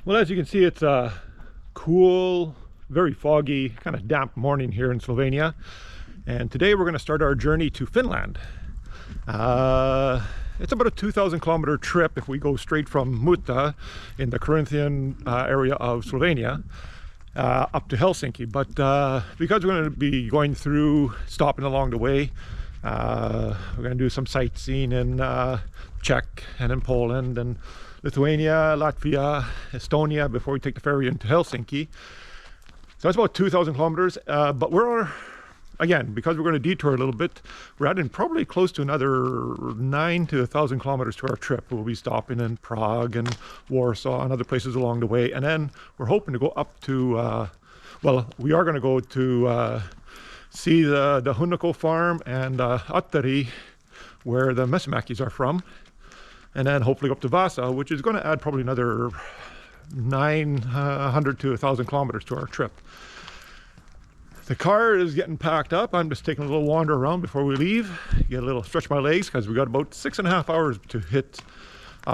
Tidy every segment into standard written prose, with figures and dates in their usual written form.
Well, as you can see, it's a cool, very foggy, kind of damp morning here in Slovenia. And today we're going to start our journey to Finland. It's about a 2,000 kilometer trip if we go straight from Mutta in the Carinthian area of Slovenia up to Helsinki. But because we're going to be going through, stopping along the way, we're going to do some sightseeing in Czech and in Poland and Lithuania, Latvia, Estonia before we take the ferry into Helsinki. So that's about 2,000 kilometers, but we're, again, because we're going to detour a little bit, we're adding probably close to another 9 to 1,000 kilometers to our trip. We'll be stopping in Prague and Warsaw and other places along the way. And then we're hoping to go up to, well, we are going to go to see the Hundo farm and Attari, where the Mesamakis are from. And then hopefully up to Warsaw, which is going to add probably another 900 to 1,000 kilometers to our trip. The car is getting packed up. I'm just taking a little wander around before we leave, get a little stretch my legs, because we got about 6.5 hours to hit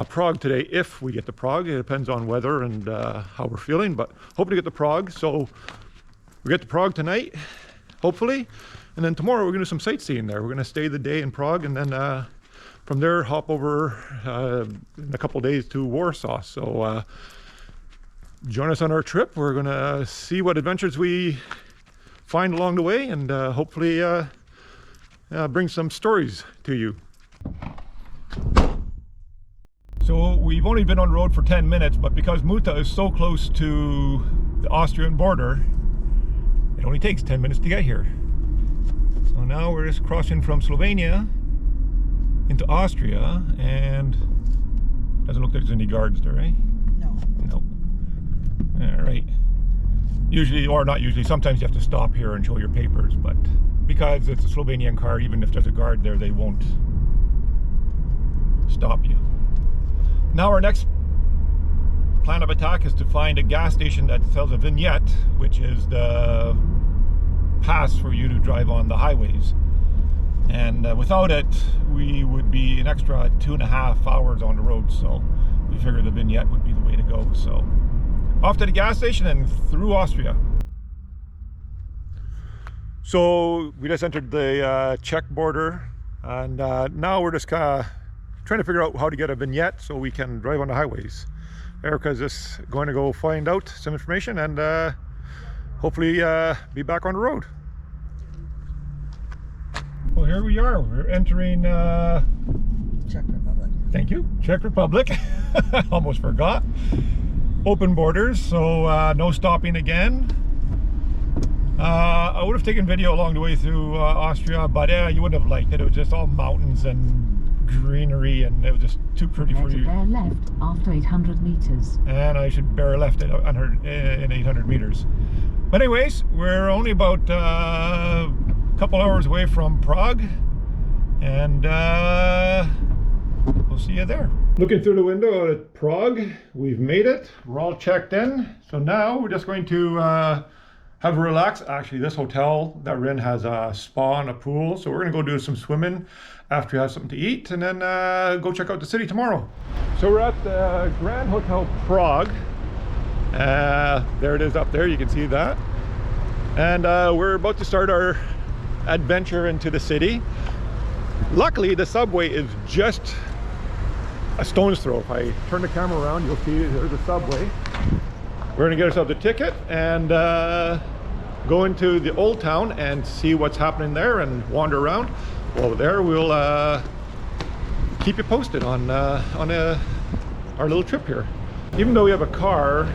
Prague today, if we get to Prague. It depends on weather and how we're feeling, but hoping to get to Prague. So we get to Prague tonight, hopefully, and then tomorrow we're going to do some sightseeing there. We're going to stay the day in Prague, and then from there hop over in a couple of days to Warsaw. So join us on our trip. We're going to see what adventures we find along the way, and hopefully bring some stories to you. So we've only been on the road for 10 minutes, but because Mutta is so close to the Austrian border, it only takes 10 minutes to get here. So now we're just crossing from Slovenia into Austria, and doesn't look like there's any guards there, eh? No. Nope. All right. Usually, or not usually, sometimes you have to stop here and show your papers, but because it's a Slovenian car, even if there's a guard there, they won't stop you. Now our next plan of attack is to find a gas station that sells a vignette, which is the pass for you to drive on the highways. And without it, we would be an extra 2.5 hours on the road, so we figured the vignette would be the way to go. So off to the gas station and through Austria. So we just entered the Czech border, and now we're just kind of trying to figure out how to get a vignette so we can drive on the highways. Erica's just going to go find out some information and hopefully be back on the road. Well, here we are. We're entering Czech Republic. Thank you, Czech Republic. Almost forgot. Open borders, so no stopping again. I would have taken video along the way through Austria, but you wouldn't have liked it. It was just all mountains and greenery, and it was just too pretty for you. Bear left after 800 meters. And I should bear left in 800 meters. But anyways, we're only about a couple hours away from Prague, and we'll see you there. Looking through the window at Prague, we've made it. We're all checked in. So now we're just going to have a relax. Actually, this hotel that we're in has a spa and a pool, so we're gonna go do some swimming after we have something to eat, and then go check out the city tomorrow. So we're at the Grand Hotel Prague. There it is up there, you can see that. And we're about to start our adventure into the city. Luckily, the subway is just a stone's throw. If I turn the camera around, you'll see there's a subway. We're gonna get ourselves a ticket and go into the old town and see what's happening there and wander around. Well, there we'll keep you posted on our little trip here. Even though we have a car,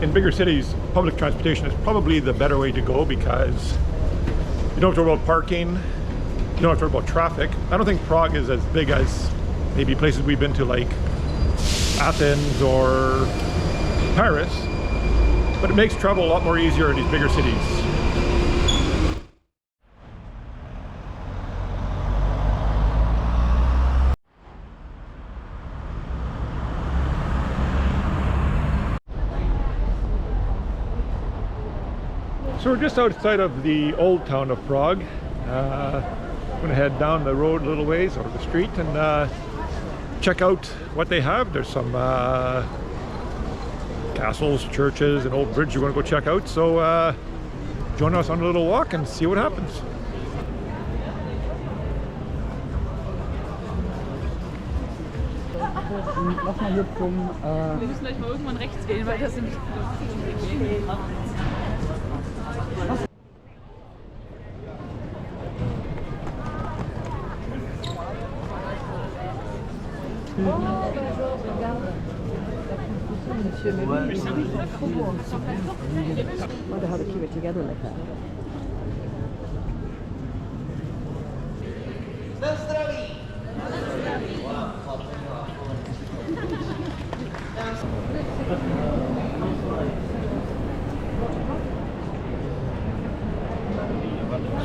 in bigger cities, public transportation is probably the better way to go, because you don't have to worry about parking, you don't have to worry about traffic. I don't think Prague is as big as maybe places we've been to, like Athens or Paris, but it makes travel a lot more easier in these bigger cities. So we're just outside of the old town of Prague. I'm going to head down the road a little ways, or the street, and check out what they have. There's some castles, churches, an old bridge you want to go check out. So join us on a little walk and see what happens. Wir müssen gleich mal irgendwann rechts gehen, weil das sind wonder how they keep it together like that.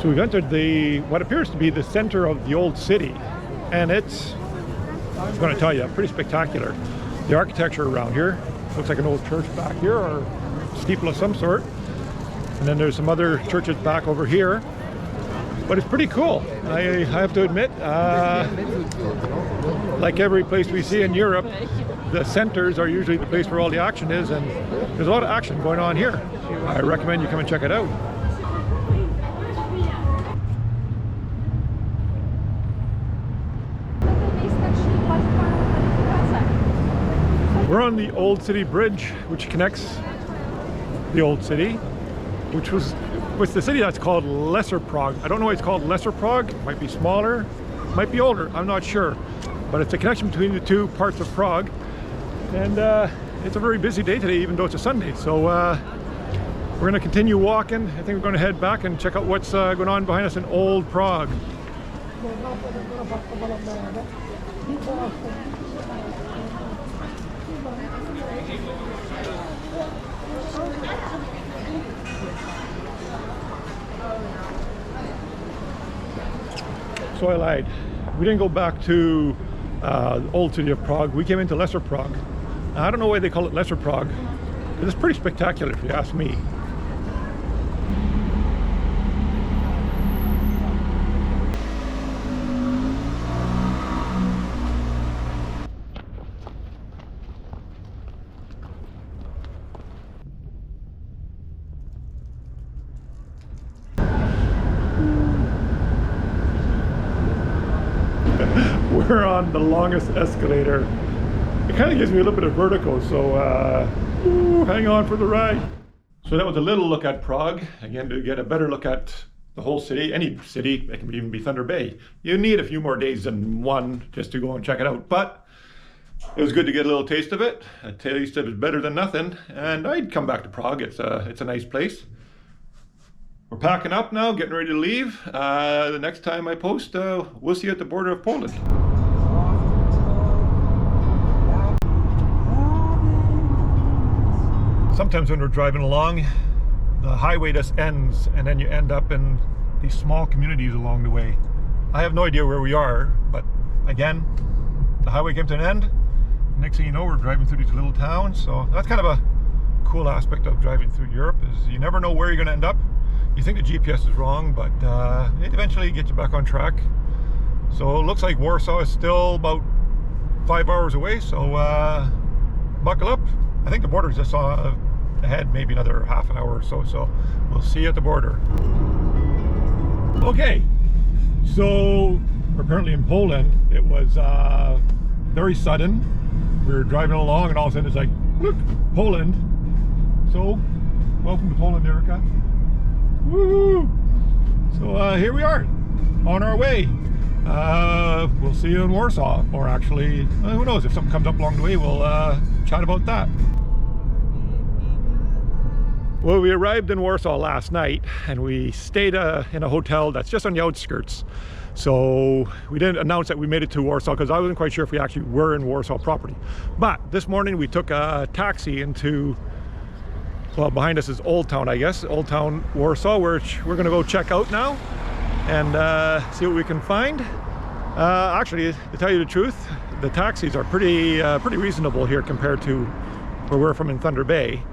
So we've entered what appears to be the center of the old city, and it's, I'm going to tell you, pretty spectacular. The architecture around here looks like an old church back here, or steeple of some sort, and then there's some other churches back over here, but it's pretty cool. I have to admit, like every place we see in Europe, the centers are usually the place where all the action is, and there's a lot of action going on here. I recommend you come and check it out. We're on the Old City Bridge, which connects the Old City, which was the city that's called Lesser Prague. I don't know why it's called Lesser Prague. It might be smaller, might be older, I'm not sure. But it's a connection between the two parts of Prague. And it's a very busy day today, even though it's a Sunday. So we're going to continue walking. I think we're going to head back and check out what's going on behind us in Old Prague. So I lied. We didn't go back to the old city of Prague. We came into Lesser Prague. I don't know why they call it Lesser Prague. It's pretty spectacular if you ask me. We're on the longest escalator. It kind of gives me a little bit of vertigo, so hang on for the ride. So that was a little look at Prague. Again, to get a better look at the whole city, any city, it can even be Thunder Bay. You need a few more days than one just to go and check it out, but it was good to get a little taste of it. A taste of it is better than nothing, and I'd come back to Prague. It's a nice place. We're packing up now, getting ready to leave. The next time I post, we'll see you at the border of Poland. Sometimes when we're driving along, the highway just ends, and then you end up in these small communities along the way. I have no idea where we are, but again, the highway came to an end. Next thing you know, we're driving through these little towns. So that's kind of a cool aspect of driving through Europe, is you never know where you're going to end up. You think the GPS is wrong, but it eventually gets you back on track. So it looks like Warsaw is still about 5 hours away, so buckle up. I think the border is just ahead, maybe another half an hour or so, so we'll see you at the border. Okay, so apparently in Poland, it was very sudden. We were driving along and all of a sudden it's like, look, Poland. So, welcome to Poland, Erica. Woo! So here we are, on our way. We'll see you in Warsaw, or actually, who knows, if something comes up along the way, we'll chat about that. Well, we arrived in Warsaw last night, and we stayed in a hotel that's just on the outskirts. So we didn't announce that we made it to Warsaw because I wasn't quite sure if we actually were in Warsaw property. But this morning we took a taxi into, well, behind us is Old Town, I guess, Old Town Warsaw, which we're going to go check out now and see what we can find. Actually, to tell you the truth, the taxis are pretty reasonable here compared to where we're from in Thunder Bay.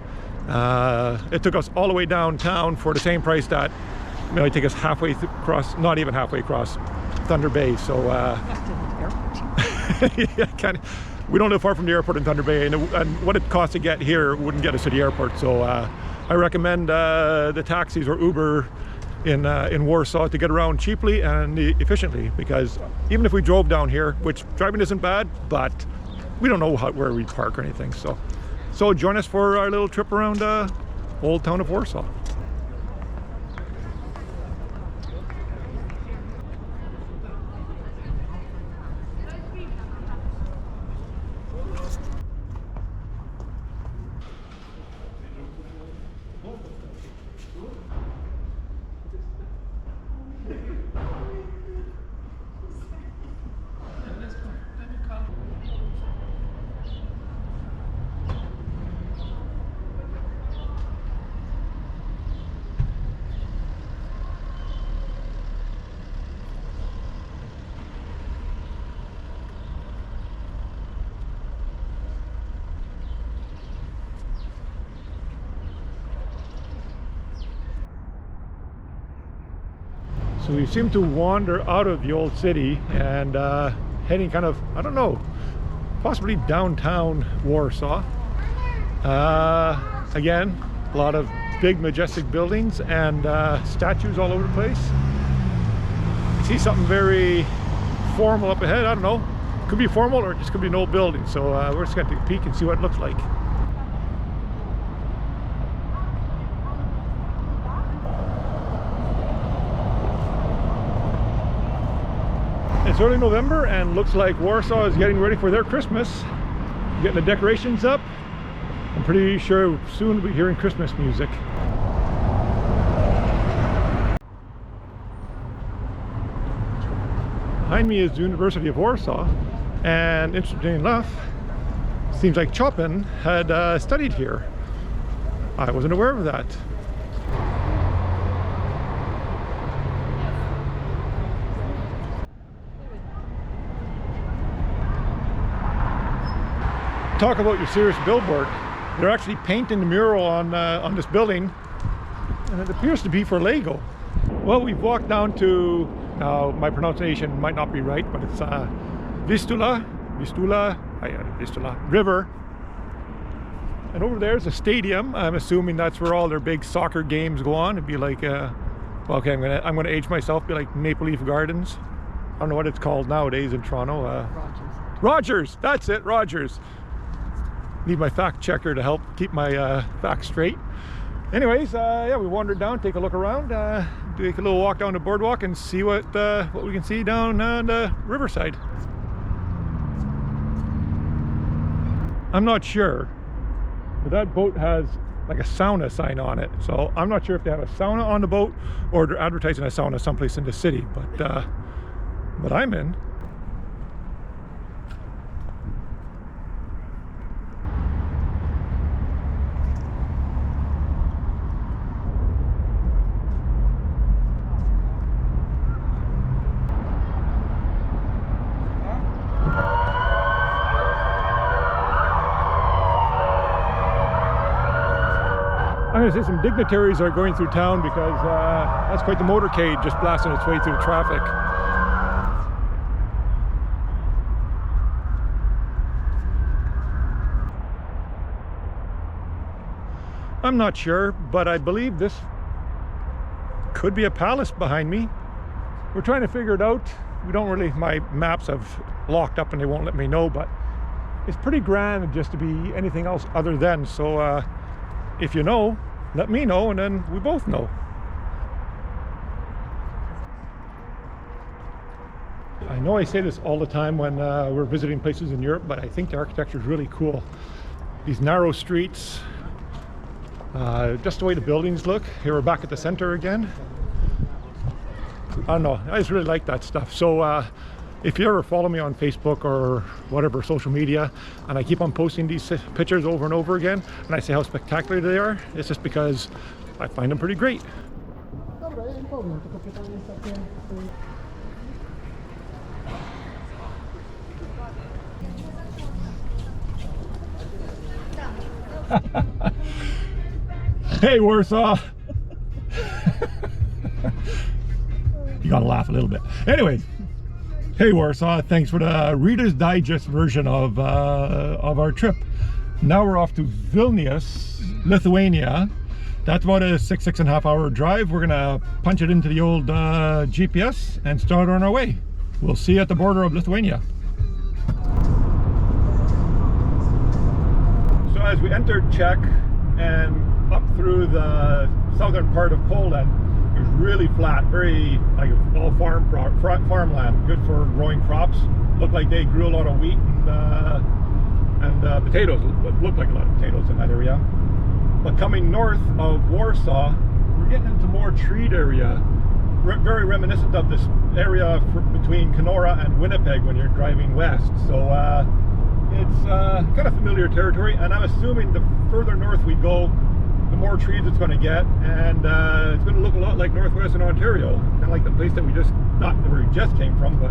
It took us all the way downtown for the same price that it take us halfway across, not even halfway across Thunder Bay. So yeah, we don't live far from the airport in Thunder Bay, and what it costs to get here wouldn't get us to the airport. So I recommend the taxis or Uber in Warsaw to get around cheaply and efficiently, because even if we drove down here, which driving isn't bad, but we don't know where we park or anything. So join us for our little trip around old town of Warsaw. So we seem to wander out of the old city and heading kind of, I don't know, possibly downtown Warsaw. Again, a lot of big majestic buildings and statues all over the place. I see something very formal up ahead. I don't know, could be formal or it just could be an old building. So we're just going to take a peek and see what it looks like. It's early November and looks like Warsaw is getting ready for their Christmas. Getting the decorations up. I'm pretty sure soon we'll be hearing Christmas music. Behind me is the University of Warsaw, and interestingly enough, seems like Chopin had studied here. I wasn't aware of that. Talk about your serious billboard. They're actually painting the mural on this building, and it appears to be for Lego. Well, we've walked down to, now my pronunciation might not be right, but it's Vistula River. And over there's a stadium. I'm assuming that's where all their big soccer games go on. It'd be like, well, okay, I'm gonna age myself, be like Maple Leaf Gardens. I don't know what it's called nowadays in Toronto. Rogers, that's it, Rogers. Need my fact checker to help keep my facts straight. Anyways, yeah, we wandered down, take a look around, take a little walk down the boardwalk and see what we can see down the riverside. I'm not sure, but that boat has like a sauna sign on it, so I'm not sure if they have a sauna on the boat or they're advertising a sauna someplace in the city, but I'm in. I'm going to say some dignitaries are going through town because that's quite the motorcade just blasting its way through the traffic. I'm not sure, but I believe this could be a palace behind me. We're trying to figure it out. We don't really, my maps have locked up and they won't let me know, but it's pretty grand just to be anything else other than. So if you know, let me know and then we both know. I know I say this all the time when we're visiting places in Europe, but I think the architecture is really cool. These narrow streets, just the way the buildings look. Here we're back at the center again. I don't know, I just really like that stuff. So if you ever follow me on Facebook or whatever social media, and I keep on posting these pictures over and over again, and I say how spectacular they are, it's just because I find them pretty great. Hey, Warsaw! You gotta laugh a little bit. Anyways, Hey Warsaw, thanks for the Reader's Digest version of our trip. Now we're off to Vilnius, Lithuania. That's about a six and a half hour drive. We're gonna punch it into the old GPS and start on our way. We'll see you at the border of Lithuania. So as we entered Czech and up through the southern part of Poland, it was really flat, very like all farmland, good for growing crops. Looked like they grew a lot of wheat and potatoes. It looked like a lot of potatoes in that area. But coming north of Warsaw, we're getting into more treed area, very reminiscent of this area between Kenora and Winnipeg when you're driving west. So it's kind of familiar territory, and I'm assuming the further north we go, the more trees it's going to get, and it's going to look a lot like northwestern Ontario, kind of like the place that we just, not where we just came from, but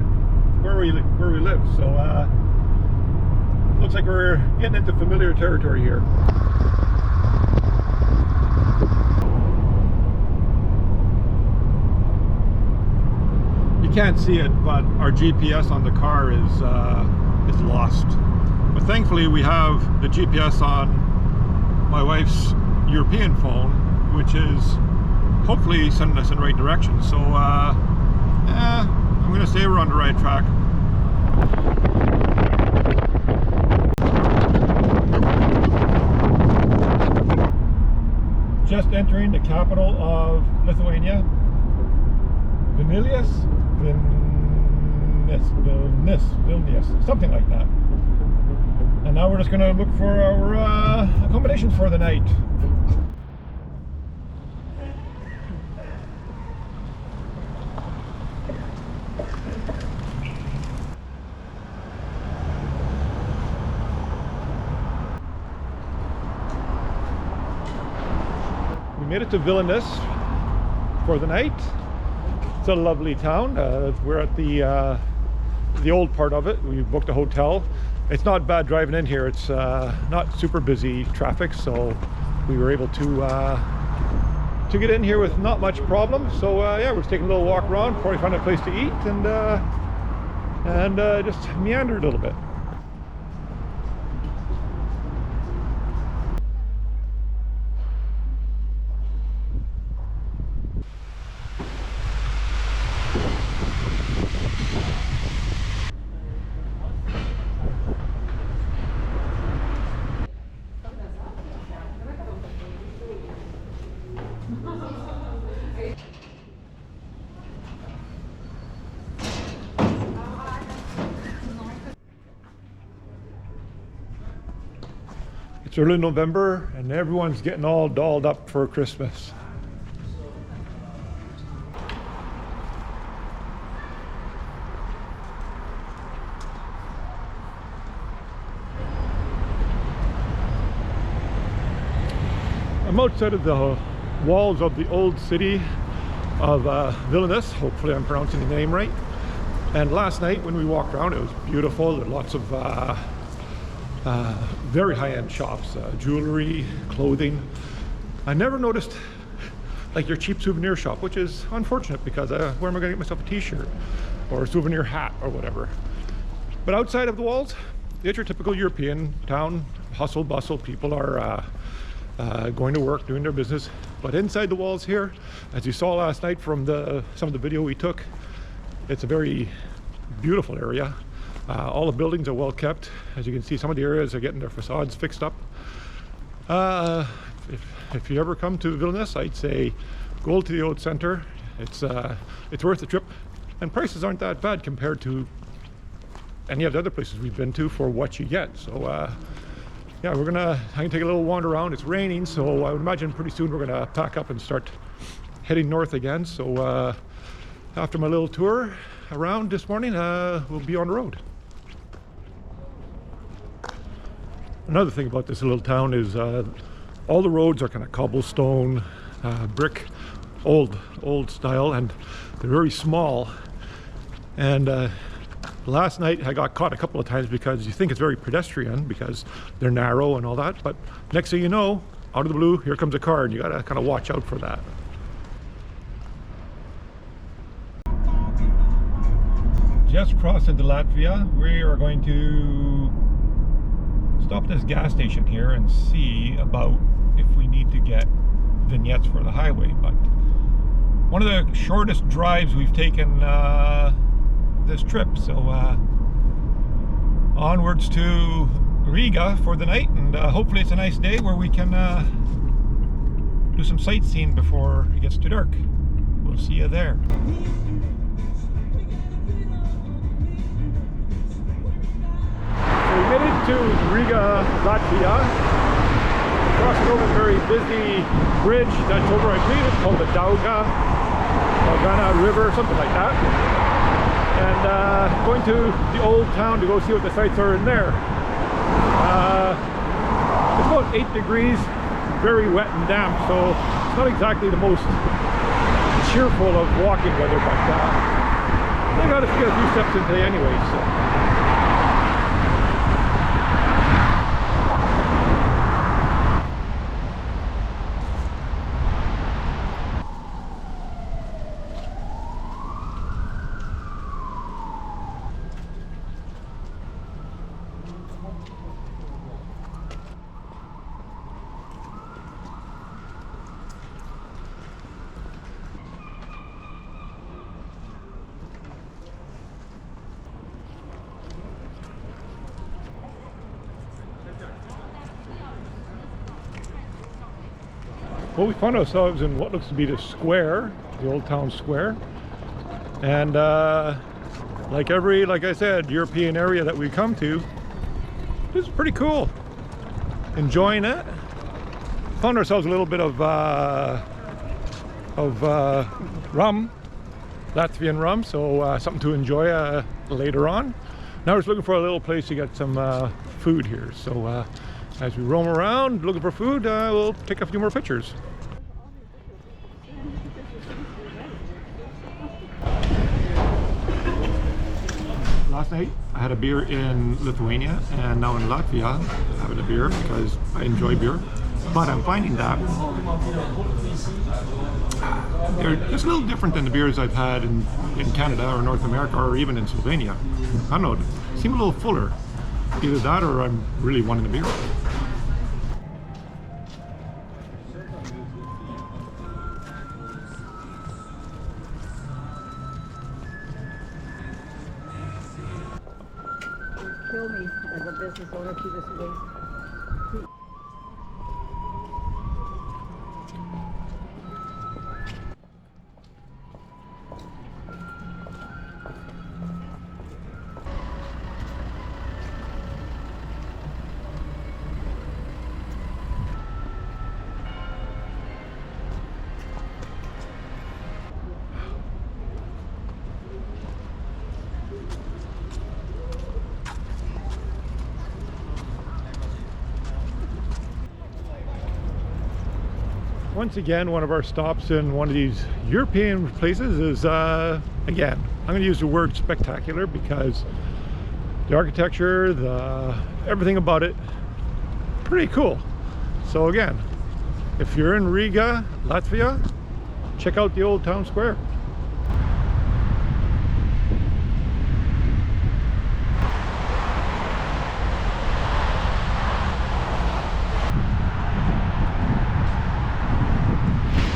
where we live. So looks like we're getting into familiar territory here. You can't see it, but our GPS on the car is lost. But thankfully we have the GPS on my wife's European phone, which is hopefully sending us in the right direction. So I'm going to say we're on the right track. Just entering the capital of Lithuania, Vilnius, something like that. And now we're just going to look for our accommodations for the night. We made it to Vilnius for the night. It's a lovely town. We're at the old part of it. We booked a hotel. It's not bad driving in here. It's not super busy traffic, so we were able to get in here with not much problem. So yeah, we're just taking a little walk around before we find a place to eat and just meander a little bit. It's early November and everyone's getting all dolled up for Christmas. I'm outside of the walls of the old city of Vilnius. Hopefully I'm pronouncing the name right. And last night when we walked around, it was beautiful. There were lots of very high-end shops, jewelry, clothing. I never noticed like your cheap souvenir shop, which is unfortunate because where am I going to get myself a t-shirt or a souvenir hat or whatever? But outside of the walls, it's your typical European town, hustle bustle. People are going to work, doing their business. But inside the walls here, as you saw last night from some of the video we took, it's a very beautiful area. All the buildings are well kept. As you can see, some of the areas are getting their facades fixed up. If you ever come to Vilnius, I'd say go to the old center. It's worth the trip, and prices aren't that bad compared to any of the other places we've been to for what you get. So yeah, I'm gonna take a little wander around. It's raining, so I would imagine pretty soon we're gonna pack up and start heading north again. So after my little tour around this morning, we'll be on the road. Another thing about this little town is all the roads are kind of cobblestone, brick, old style, and they're very small. And last night I got caught a couple of times because you think it's very pedestrian because they're narrow and all that, but next thing you know, out of the blue, here comes a car, and you gotta kind of watch out for that. just crossed into Latvia. We are going to stop at this gas station here and see about if we need to get vignettes for the highway. But one of the shortest drives we've taken this trip, so onwards to Riga for the night, and hopefully it's a nice day where we can do some sightseeing before it gets too dark. We'll see you there. We made it to Riga, Latvia. Crossing over a very busy bridge that's over, I believe it's called the Daugana River, something like that. And going to the old town to go see what the sights are in there. It's about 8 degrees, very wet and damp, so it's not exactly the most cheerful of walking weather, but I got to get a few steps in today anyway, so. Well, we found ourselves in what looks to be the square, the old town square, and like I said, European area that we come to, this is pretty cool. Enjoying it. Found ourselves a little bit of rum, Latvian rum, so something to enjoy later on. Now we're just looking for a little place to get some food here, so as we roam around looking for food, we'll take a few more pictures. Last night I had a beer in Lithuania, and now in Latvia I'm having a beer because I enjoy beer. But I'm finding that they're just a little different than the beers I've had in Canada or North America or even in Slovenia. I don't know, they seem a little fuller. Either that or I'm really wanting a beer. Kill me as a business owner to this waste. Once again, one of our stops in one of these European places is, again, I'm going to use the word spectacular because the architecture, everything about it, pretty cool. So again, if you're in Riga, Latvia, check out the old town square.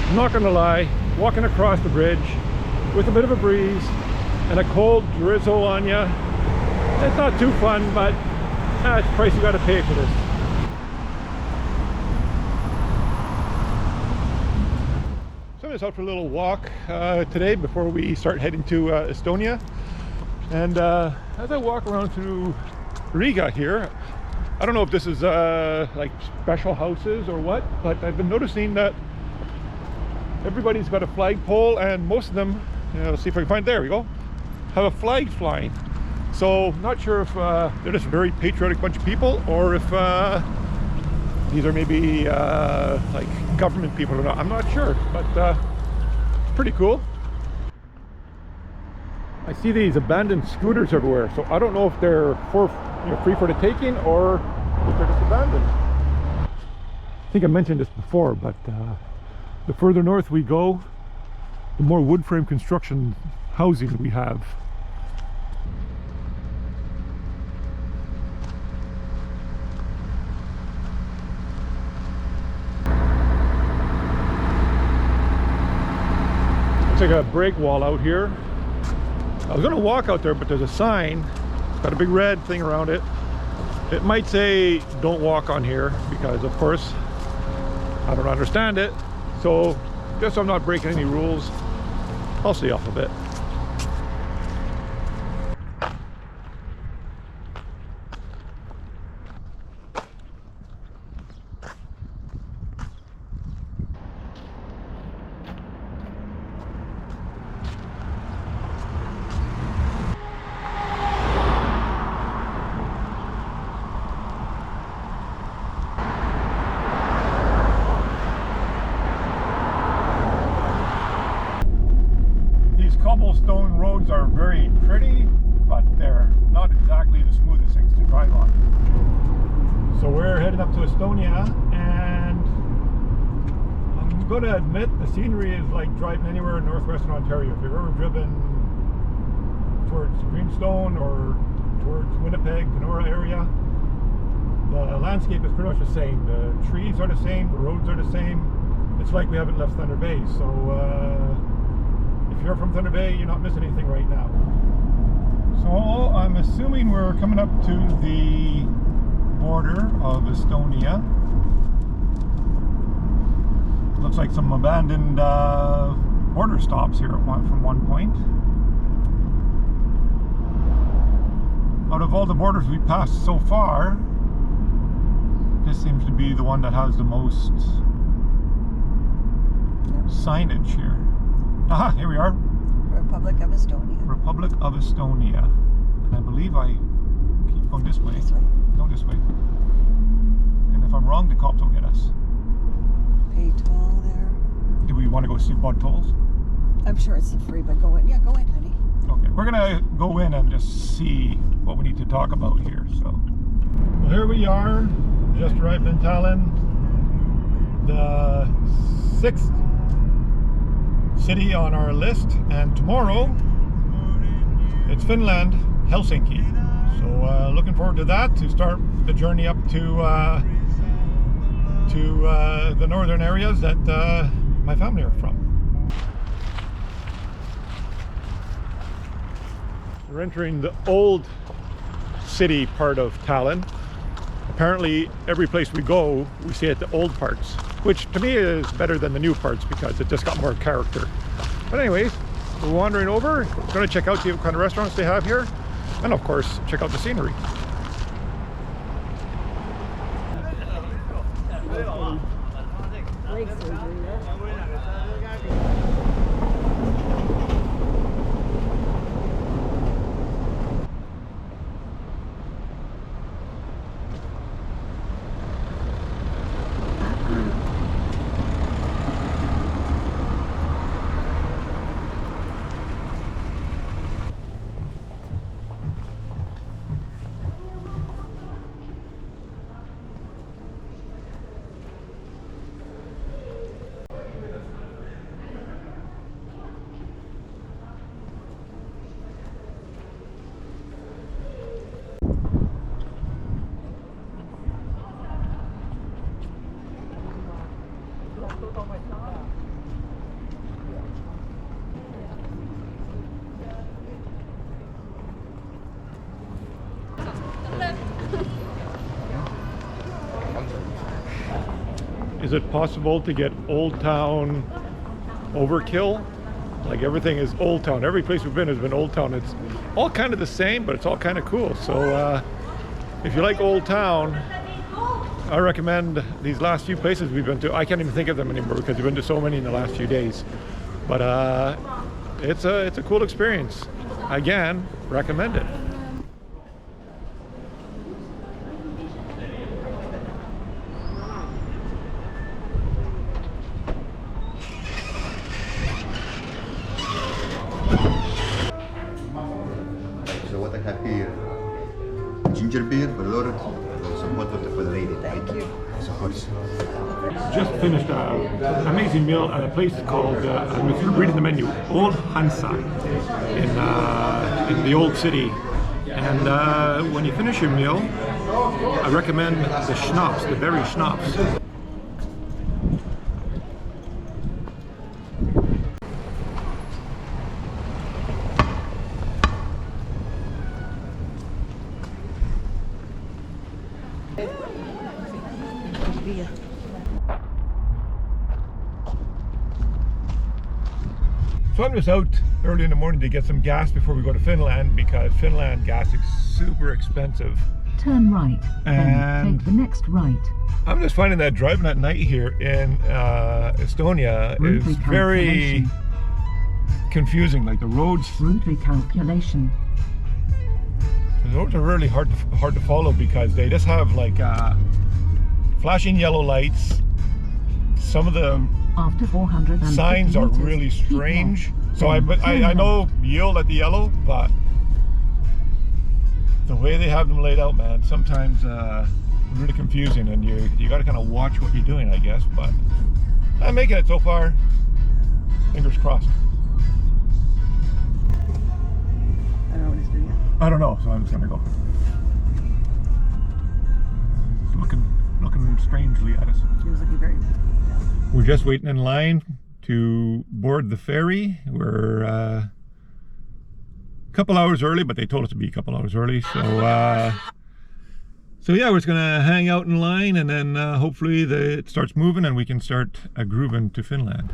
I'm not gonna lie, walking across the bridge with a bit of a breeze and a cold drizzle on you, it's not too fun, but it's the price you gotta pay for this. So I'm just out for a little walk today before we start heading to Estonia. And as I walk around through Riga here, I don't know if this is like special houses or what, but I've been noticing that everybody's got a flagpole, and most of them, let's see if I can find, there we go, have a flag flying. So not sure if they're just a very patriotic bunch of people, or if these are maybe like government people or not. I'm not sure, but it's pretty cool. I see these abandoned scooters everywhere, so I don't know if they're free for the taking or if they're just abandoned. I think I mentioned this before, but the further north we go, the more wood frame construction housing we have. Looks like a break wall out here. I was gonna walk out there, but there's a sign. It's got a big red thing around it. It might say don't walk on here because, of course, I don't understand it. So just so I'm not breaking any rules, I'll stay off of it. Cobblestone roads are very pretty, but they're not exactly the smoothest things to drive on. So we're heading up to Estonia, and I'm going to admit the scenery is like driving anywhere in northwestern Ontario. If you've ever driven towards Greenstone or towards Winnipeg, Kenora area, the landscape is pretty much the same. The trees are the same, the roads are the same. It's like we haven't left Thunder Bay. So if you're from Thunder Bay, you're not missing anything right now. So I'm assuming we're coming up to the border of Estonia. Looks like some abandoned border stops here from one point. Out of all the borders we passed so far, this seems to be the one that has the most signage here. Aha, here we are. Republic of Estonia. Republic of Estonia. And I believe I keep going this way. This way. No, this way. And if I'm wrong, the cops will get us. Pay toll there. Do we want to go see Bud Tolls? I'm sure it's free, but go in. Yeah, go in, honey. Okay, we're gonna go in and just see what we need to talk about here. So, well, here we are, just arrived in Tallinn, the 6th city on our list, and tomorrow it's Finland, Helsinki. So looking forward to that, to start the journey up to the northern areas that my family are from. We're entering the old city part of Tallinn. Apparently every place we go, we stay at the old parts, which to me is better than the new parts because it just got more character. But anyways, we're wandering over, we're going to check out, see what kind of restaurants they have here, and of course check out the scenery. Leg surgery, Is it possible to get Old Town overkill? Like everything is Old Town. Every place we've been has been Old Town. It's all kind of the same, but it's all kind of cool. So if you like Old Town, I recommend these last few places we've been to. I can't even think of them anymore because we've been to so many in the last few days. But it's a cool experience. Again, recommend it. So what I have here, ginger beer, valor, some water for the lady. Thank you. So of course. Just finished an amazing meal at a place called, I'm reading the menu, Old Hansa in the old city. And when you finish your meal, I recommend the schnapps, the berry schnapps. So I'm just out early in the morning to get some gas before we go to Finland, because Finland gas is super expensive. Turn right, And then take the next right. I'm just finding that driving at night here in Estonia Route is very recalculation. confusing. Like the roads Route recalculation. are really hard to follow, because they just have like flashing yellow lights. Some of the After 450 signs are meters, really keep strange. left. So Then turn I know left. yield at the yellow, but the way they have them laid out, man, sometimes really confusing, and you got to kind of watch what you're doing, I guess. But I'm making it so far. Fingers crossed. I don't know what he's doing yet. I don't know, so I'm just gonna go. It's looking strangely at us. He was looking very. Yeah. We're just waiting in line to board the ferry. We're a couple hours early, but they told us to be a couple hours early. So yeah, we're just gonna hang out in line, and then hopefully it starts moving and we can start grooving to Finland.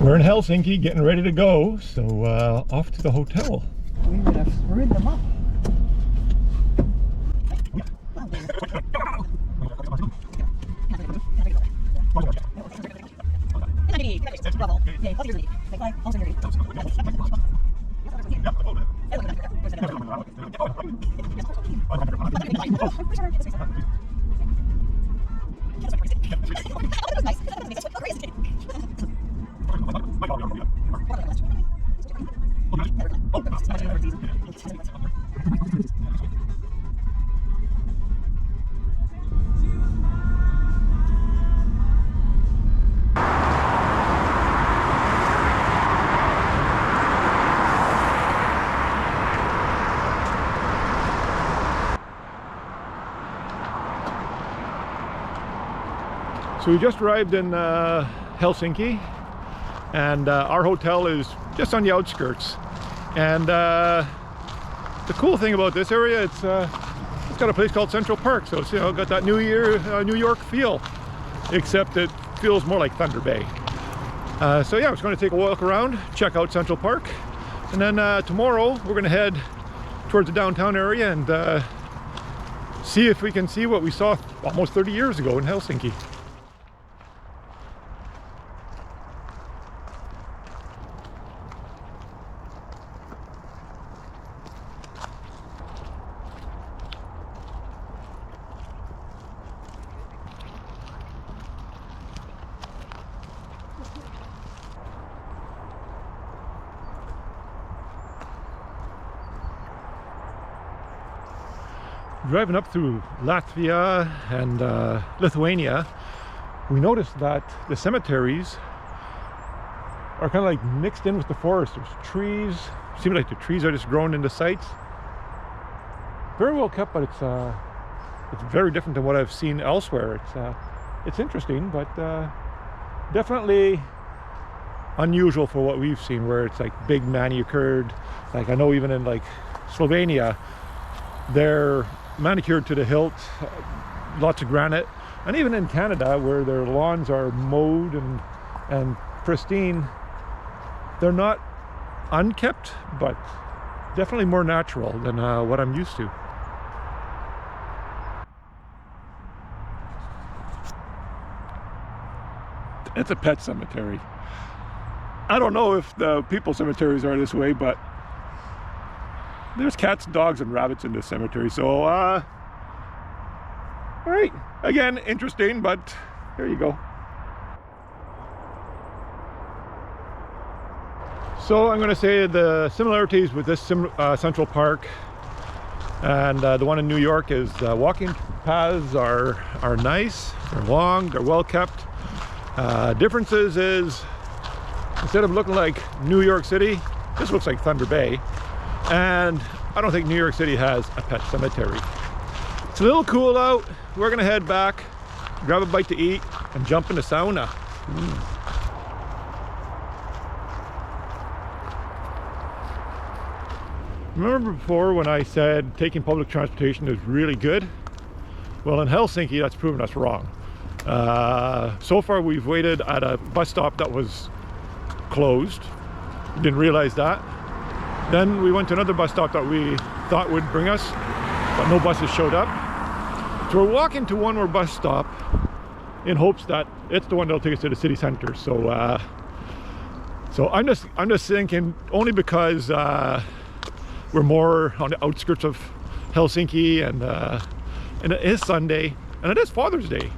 We're in Helsinki, getting ready to go, so off to the hotel. We would have screwed them up. So we just arrived in Helsinki, and our hotel is just on the outskirts. And the cool thing about this area, it's got a place called Central Park, so it's got that New York feel, except it feels more like Thunder Bay. So yeah, I was going to take a walk around, check out Central Park, and then tomorrow we're going to head towards the downtown area and see if we can see what we saw almost 30 years ago in Helsinki. Driving up through Latvia and Lithuania, we noticed that the cemeteries are kind of like mixed in with the forest. There's trees, seems like the trees are just growing into sites. Very well kept, but it's very different than what I've seen elsewhere. It's interesting, but definitely unusual for what we've seen, where it's like big manicured. Like I know even in like Slovenia, they're manicured to the hilt, lots of granite, and even in Canada, where their lawns are mowed and pristine, they're not unkept, but definitely more natural than what I'm used to. It's a pet cemetery. I don't know if the people cemeteries are this way, but there's cats, dogs, and rabbits in this cemetery. So, all right. Again, interesting, but here you go. So I'm going to say the similarities with this Central Park and the one in New York is walking paths are nice, they're long, they're well kept. Differences is, instead of looking like New York City, this looks like Thunder Bay. And I don't think New York City has a pet cemetery. It's a little cool out. We're going to head back, grab a bite to eat, and jump in the sauna. Remember before when I said taking public transportation is really good? Well, in Helsinki, that's proven us wrong. So far, we've waited at a bus stop that was closed. We didn't realize that. Then we went to another bus stop that we thought would bring us, but no buses showed up. So we're walking to one more bus stop in hopes that it's the one that'll take us to the city center. So, so I'm just thinking, only because we're more on the outskirts of Helsinki, and it is Sunday, and it is Father's Day.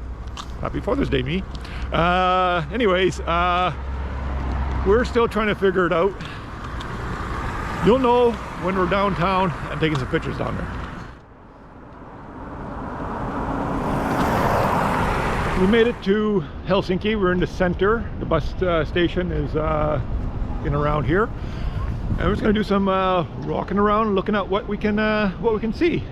Happy Father's Day, me. Anyways, we're still trying to figure it out. You'll know when we're downtown and taking some pictures down there. We made it to Helsinki. We're in the center. The bus station is in around here. And we're just gonna do some walking around, looking at what we can see.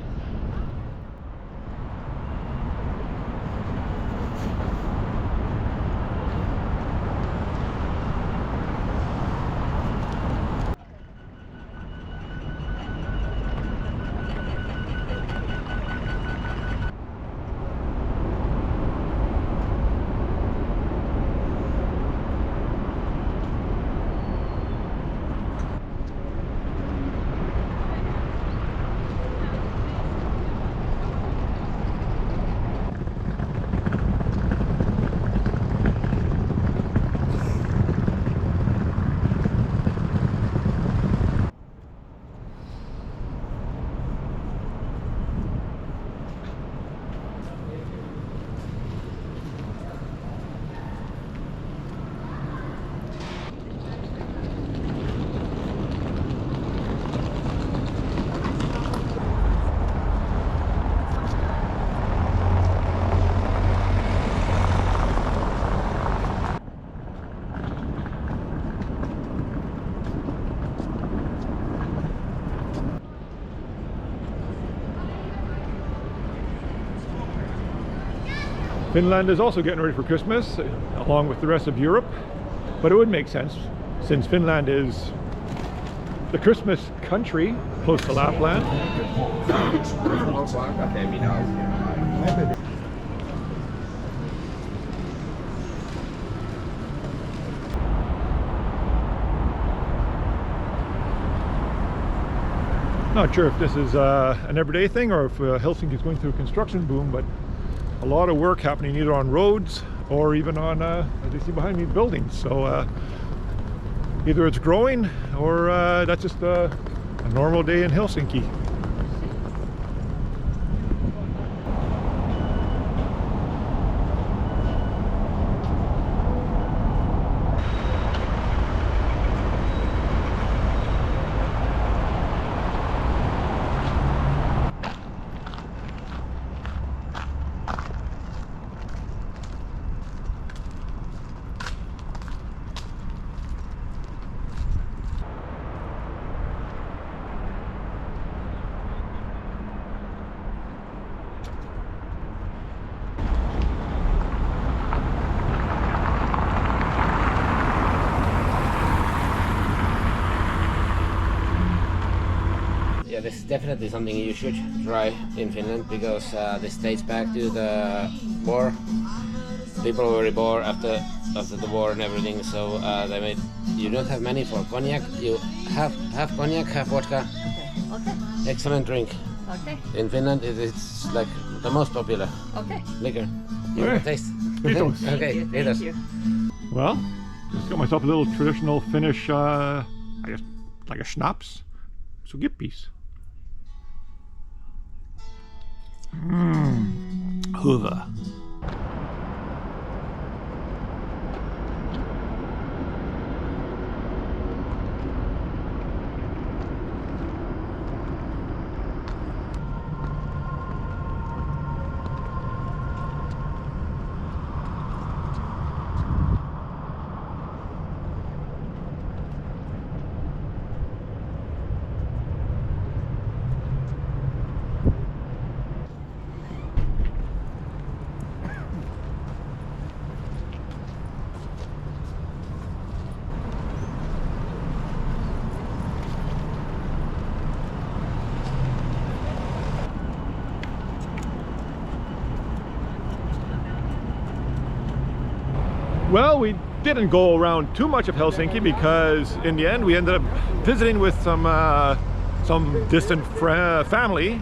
Finland is also getting ready for Christmas, along with the rest of Europe, but it would make sense since Finland is the Christmas country close to Lapland. Not sure if this is an everyday thing or if Helsinki is going through a construction boom, but a lot of work happening either on roads or even on, as you see behind me, buildings. So either it's growing or that's just a normal day in Helsinki. Yeah, this is definitely something you should try in Finland because this dates back to the war. People were very bored after the war and everything, so they made. You don't have money for cognac. You have cognac, have vodka. Okay. Excellent drink. Okay. In Finland, it's like the most popular Okay. liquor. You Okay. want to taste? Kiitos. Okay, Thank kiitos. you. Well, just got myself a little traditional Finnish, I guess, like a schnapps. So gippis. Hyvä. Well, we didn't go around too much of Helsinki because in the end we ended up visiting with some distant family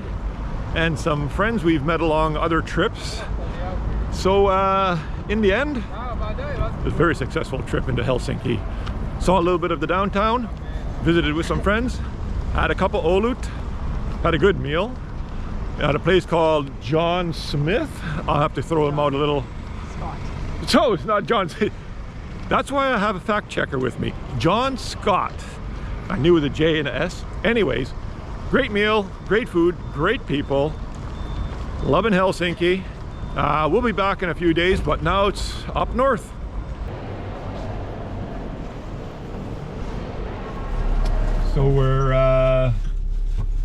and some friends we've met along other trips. So in the end, it was a very successful trip into Helsinki. Saw a little bit of the downtown, visited with some friends, had a couple olut, had a good meal at a place called John Smith. I'll have to throw him out a little. So it's not John. That's why I have a fact checker with me. John Scott. I knew with a J and a S. Anyways, great meal, great food, great people. Loving Helsinki. We'll be back in a few days, but now it's up north. So we're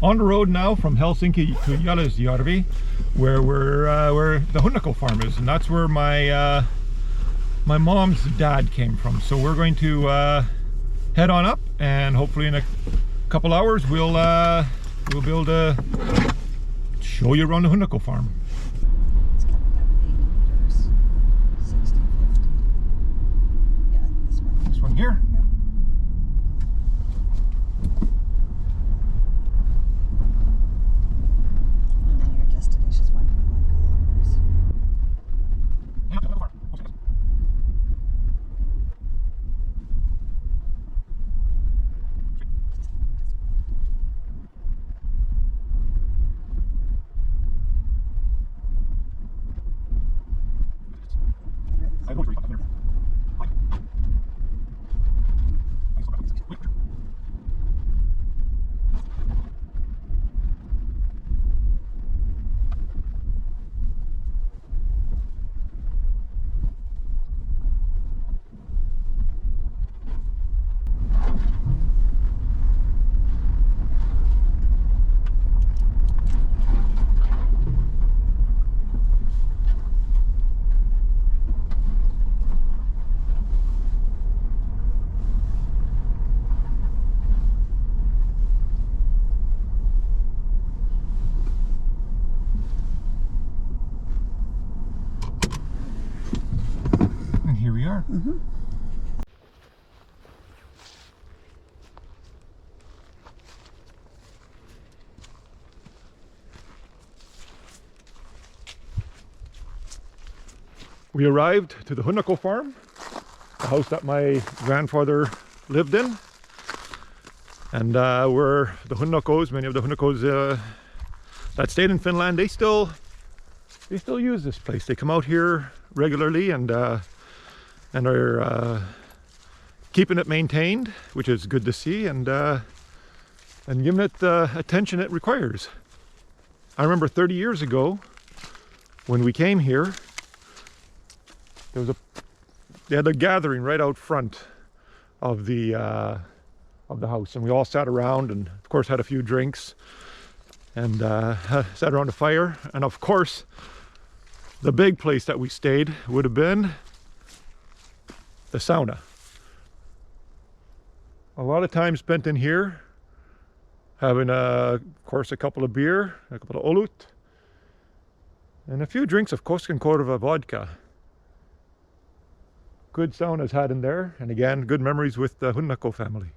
on the road now from Helsinki to Jallisjärvi, where the Hundo farm is, and that's where my mom's dad came from. So we're going to head on up, and hopefully in a couple hours we'll be able to show you around the Hundo farm. It's coming up 80 meters, 60, 50. Yeah, this one. This one here. And then your destination is 1.1 kilometers. And here we are. Mm-hmm. We arrived to the Hundo farm, the house that my grandfather lived in, and where the Hundokos, many of the Hundokos that stayed in Finland, they still use this place. They come out here regularly and are keeping it maintained, which is good to see, and giving it the attention it requires. I remember 30 years ago when we came here, they had a gathering right out front of the house, and we all sat around and of course had a few drinks and sat around the fire. And of course the big place that we stayed would have been the sauna. A lot of time spent in here having of course a couple of beer, a couple of olut, and a few drinks of Koskenkorva vodka. Good saunas had in there, and again, good memories with the Hundo family.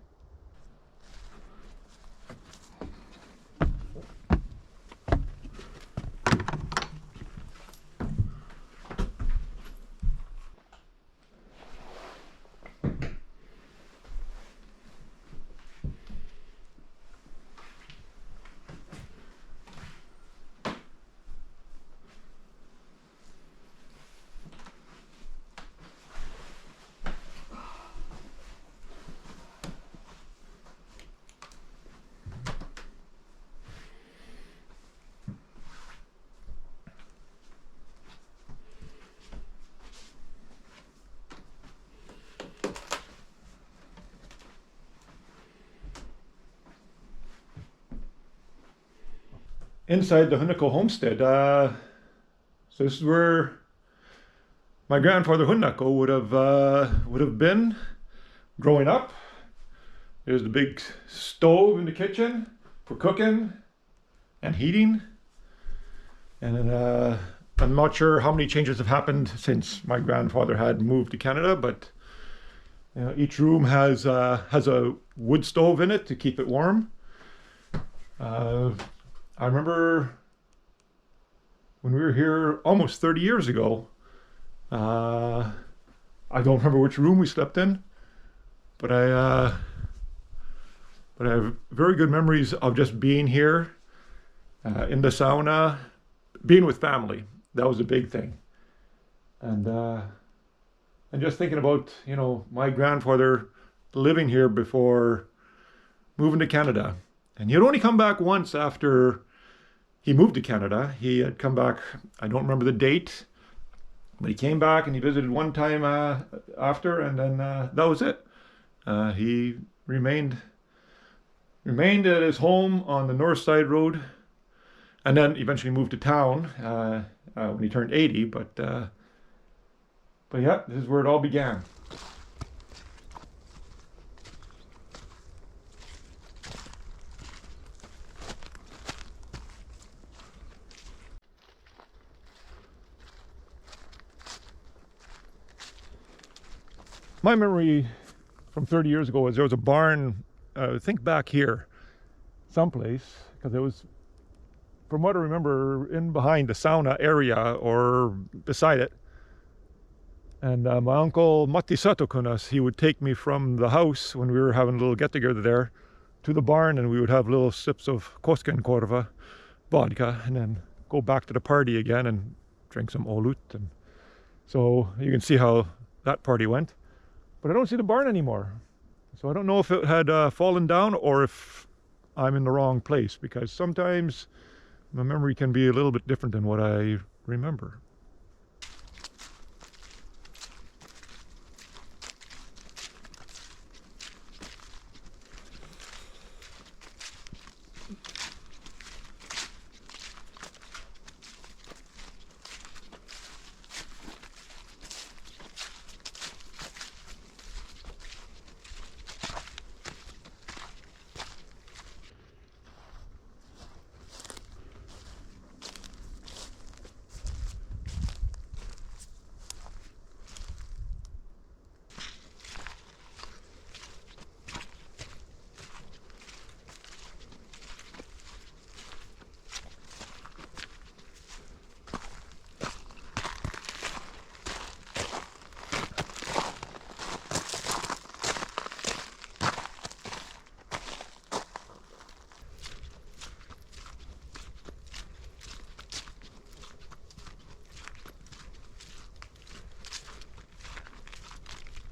Inside the Hundo homestead, so this is where my grandfather Hundo would have been growing up. There's the big stove in the kitchen for cooking and heating, and then I'm not sure how many changes have happened since my grandfather had moved to Canada, but you know, each room has a wood stove in it to keep it warm. I remember when we were here almost 30 years ago. I don't remember which room we slept in, but I have very good memories of just being here in the sauna, being with family. That was a big thing. And just thinking about, you know, my grandfather living here before moving to Canada. And he'd only come back once after he moved to Canada. He had come back, I don't remember the date, but he came back and he visited one time after, and then that was it. He remained at his home on the North Side Road, and then eventually moved to town when he turned 80. But yeah, this is where it all began. My memory from 30 years ago is there was a barn, I think back here, someplace, because it was, from what I remember, in behind the sauna area or beside it. And my uncle Matti Satokunas, he would take me from the house when we were having a little get-together there to the barn, and we would have little sips of Koskenkorva vodka and then go back to the party again and drink some olut. And so you can see how that party went. But I don't see the barn anymore. So I don't know if it had fallen down or if I'm in the wrong place, because sometimes my memory can be a little bit different than what I remember.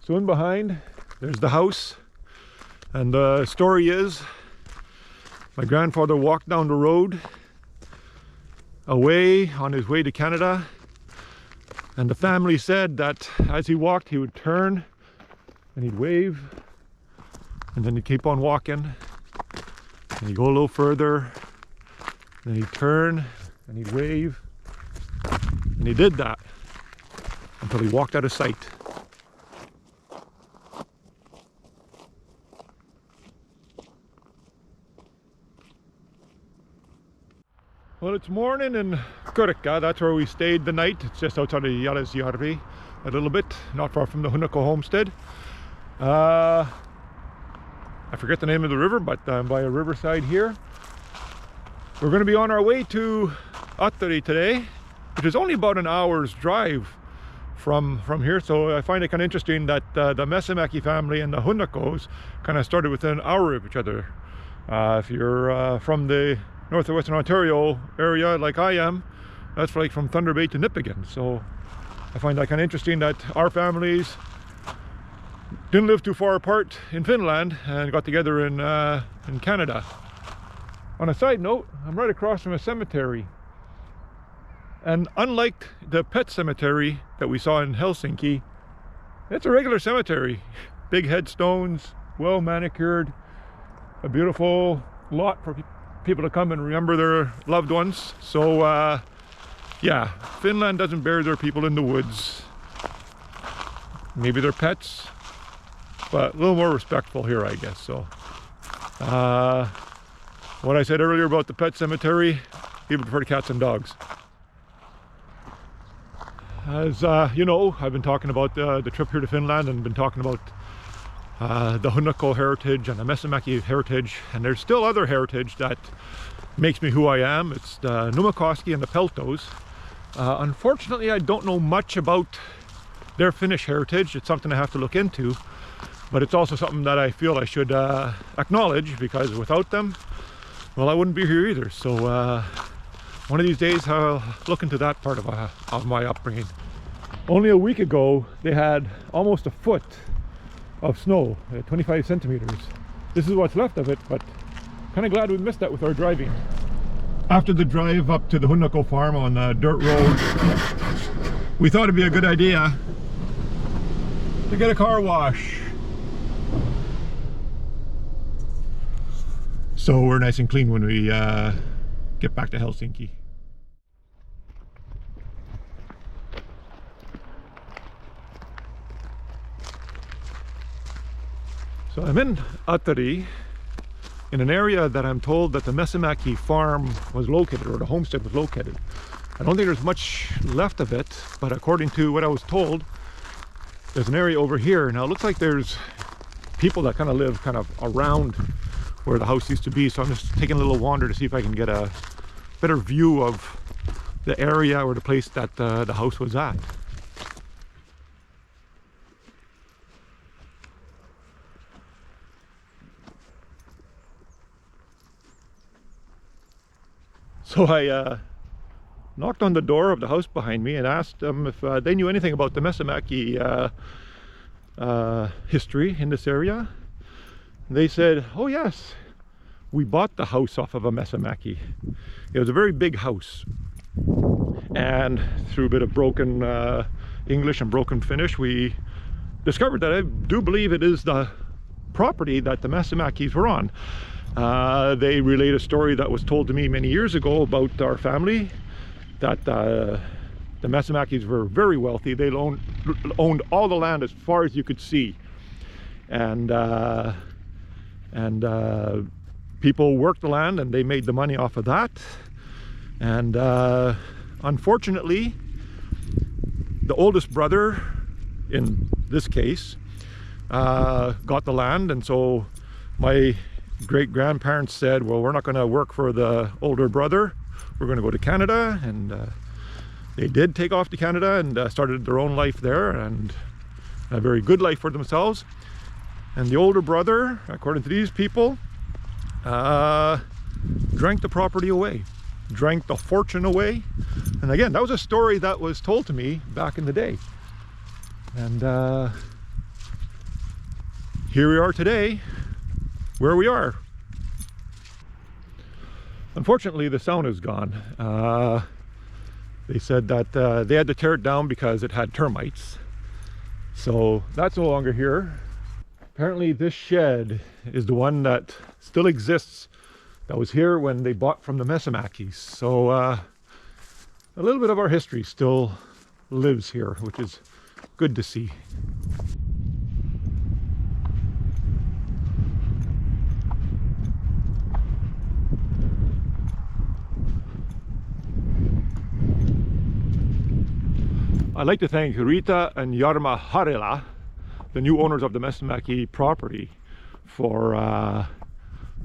So in behind, there's the house, and the story is my grandfather walked down the road away on his way to Canada, and the family said that as he walked he would turn and he'd wave, and then he'd keep on walking, and he'd go a little further, and then he'd turn and he'd wave, and he did that until he walked out of sight. Well, it's morning in Kurikka. That's where we stayed the night. It's just outside of Jalasjärvi a little bit, not far from the Hundo homestead. I forget the name of the river, but I'm by a riverside here. We're going to be on our way to Attari today, which is only about an hour's drive from here. So I find it kind of interesting that the Mesaki family and the Hundakos kind of started within an hour of each other. If you're from the northwestern Ontario area like I am, that's like from Thunder Bay to Nipigon. So I find that kind of interesting that our families didn't live too far apart in Finland and got together in Canada. On a side note, I'm right across from a cemetery, and unlike the pet cemetery that we saw in Helsinki, it's a regular cemetery. Big headstones, well manicured, a beautiful lot for people to come and remember their loved ones. So yeah, Finland doesn't bury their people in the woods. Maybe they're pets, but a little more respectful here, I guess. So what I said earlier about the pet cemetery, people prefer cats and dogs. as you know, I've been talking about the trip here to Finland and been talking about the Hundo heritage and the Mesaki heritage, and there's still other heritage that makes me who I am. It's the Numakoski and the Peltos. Unfortunately, I don't know much about their Finnish heritage. It's something I have to look into, but it's also something that I feel I should acknowledge, because without them, well, I wouldn't be here either. So one of these days I'll look into that part of my upbringing. Only a week ago they had almost a foot of snow, 25 centimeters. This is what's left of it, but kind of glad we missed that with our driving. After the drive up to the Hundo farm on the dirt road, we thought it'd be a good idea to get a car wash. So we're nice and clean when we get back to Helsinki. So I'm in Attari, in an area that I'm told that the Mesaki farm was located, or the homestead was located. I don't think there's much left of it, but according to what I was told, there's an area over here. Now it looks like there's people that kind of live kind of around where the house used to be, so I'm just taking a little wander to see if I can get a better view of the area or the place that the house was at. So I knocked on the door of the house behind me and asked them if they knew anything about the Mesaki history in this area. They said, oh yes, we bought the house off of a Mesaki. It was a very big house, and through a bit of broken English and broken Finnish, we discovered that I do believe it is the property that the Mesamakis were on. They relate a story that was told to me many years ago about our family, that the Mesamakis were very wealthy. They owned all the land as far as you could see, and people worked the land and they made the money off of that. And unfortunately, the oldest brother in this case got the land, and so my great-grandparents said, well, we're not going to work for the older brother, we're going to go to Canada. And they did take off to Canada and started their own life there, and a very good life for themselves. And the older brother, according to these people, drank the property away, drank the fortune away. And again, that was a story that was told to me back in the day. And here we are today, where we are. Unfortunately, the sauna is gone. They said that they had to tear it down because it had termites. So that's no longer here. Apparently this shed is the one that still exists, that was here when they bought from the Mesamakis. So a little bit of our history still lives here, which is good to see. I'd like to thank Rita and Jarmo Harila, the new owners of the Mesaki property, for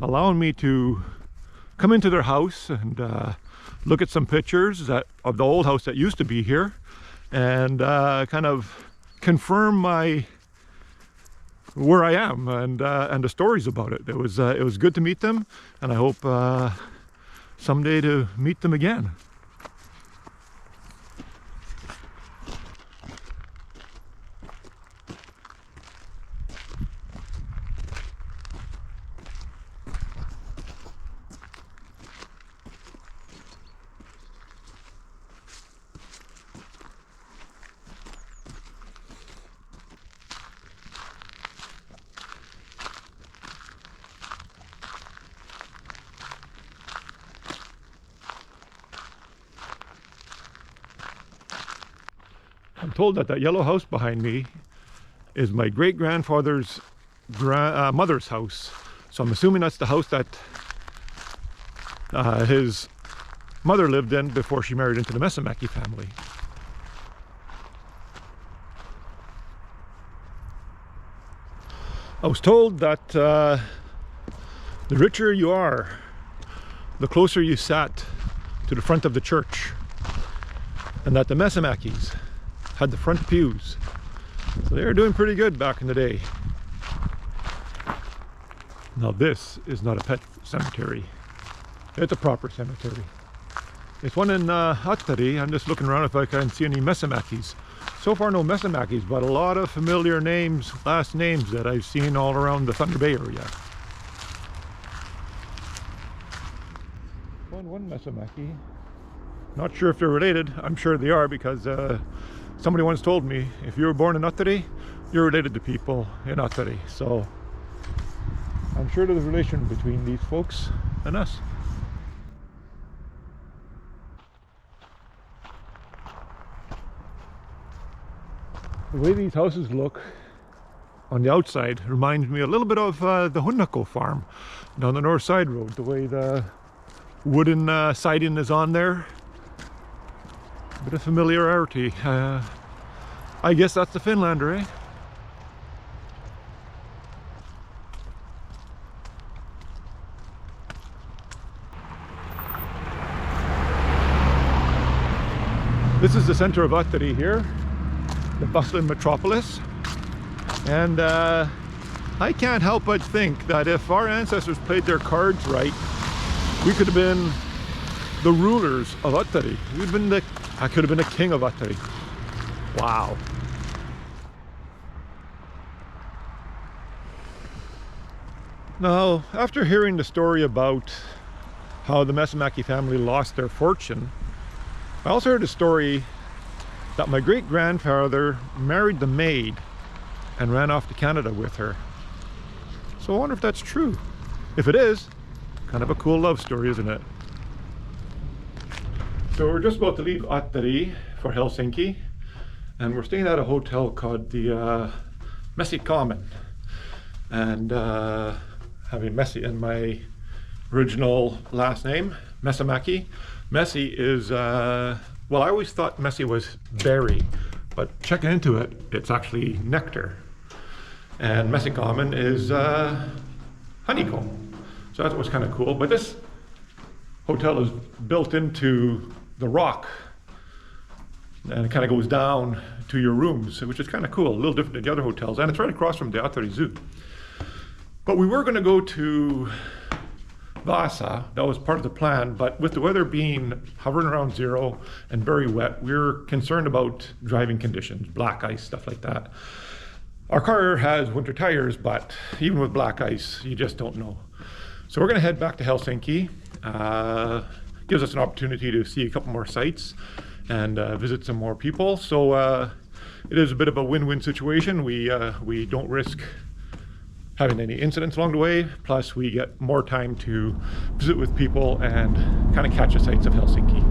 allowing me to come into their house and look at some pictures of the old house that used to be here, and kind of confirm where I am and the stories about it. It was good to meet them, and I hope someday to meet them again. I'm told that that yellow house behind me is my great-grandfather's mother's house. So I'm assuming that's the house that his mother lived in before she married into the Mesaki family. I was told that the richer you are, the closer you sat to the front of the church, and that the Mesamakis had the front pews. So they were doing pretty good back in the day. Now this is not a pet cemetery. It's a proper cemetery. It's one in Attari. I'm just looking around if I can see any Mesamakis. So far no Mesamakis, but a lot of familiar names, last names that I've seen all around the Thunder Bay area. One Mesamaki. Not sure if they're related. I'm sure they are because somebody once told me if you were born in Attari, you're related to people in Attari. So I'm sure there's a relation between these folks and us. The way these houses look on the outside reminds me a little bit of the Hundo farm down the north side road. The way the wooden siding is on there. A bit of familiarity. I guess that's the Finlander, eh? This is the center of Attari here, the bustling metropolis, and I can't help but think that if our ancestors played their cards right, we could have been the rulers of Attari. I could have been the king of Attari. Wow. Now, after hearing the story about how the Mesamaki family lost their fortune, I also heard a story that my great-grandfather married the maid and ran off to Canada with her. So I wonder if that's true. If it is, kind of a cool love story, isn't it? So we're just about to leave Attari for Helsinki, and we're staying at a hotel called the Mesaki. And having Messi in my original last name, Mesamaki. Messi is, well, I always thought Messi was berry, but checking into it, it's actually nectar. And Mesaki is honeycomb. So that was kind of cool. But this hotel is built into the rock, and it kind of goes down to your rooms, which is kind of cool, a little different than the other hotels. And it's right across from the Attari Zoo. But we were going to go to Vasa. That was part of the plan, but with the weather being hovering around zero and very wet, we were concerned about driving conditions, black ice, stuff like that. Our car has winter tires, but even with black ice, you just don't know. So we're going to head back to Helsinki. Gives us an opportunity to see a couple more sites and visit some more people. So it is a bit of a win-win situation. We don't risk having any incidents along the way, plus we get more time to visit with people and kind of catch the sights of Helsinki.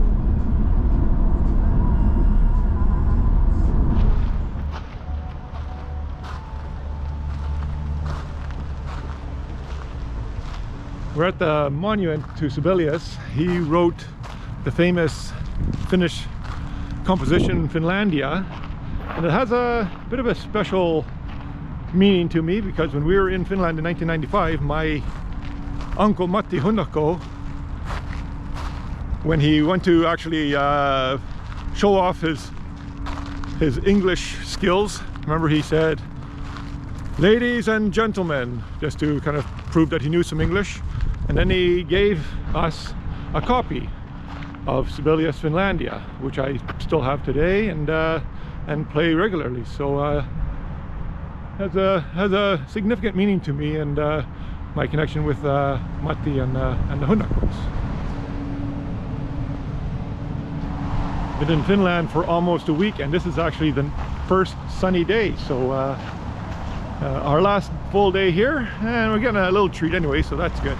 We're at the monument to Sibelius. He wrote the famous Finnish composition Finlandia, and it has a bit of a special meaning to me because when we were in Finland in 1995, my uncle Matti Hundo, when he went to actually show off his English skills, remember he said, "Ladies and gentlemen," just to kind of prove that he knew some English, and then he gave us a copy of Sibelius Finlandia, which I still have today and play regularly. So has a significant meaning to me and my connection with Matti and the Hundakos. Been in Finland for almost a week, and this is actually the first sunny day. So our last full day here, and we're getting a little treat anyway, so that's good.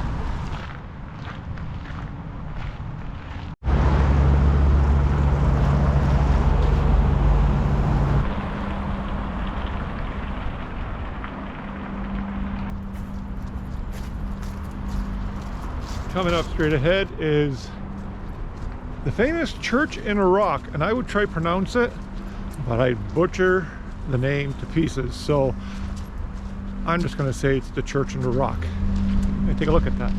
Coming up straight ahead is the famous church in a rock, and I would try to pronounce it, but I'd butcher the name to pieces. So I'm just going to say it's the church in the rock. Take a look at that.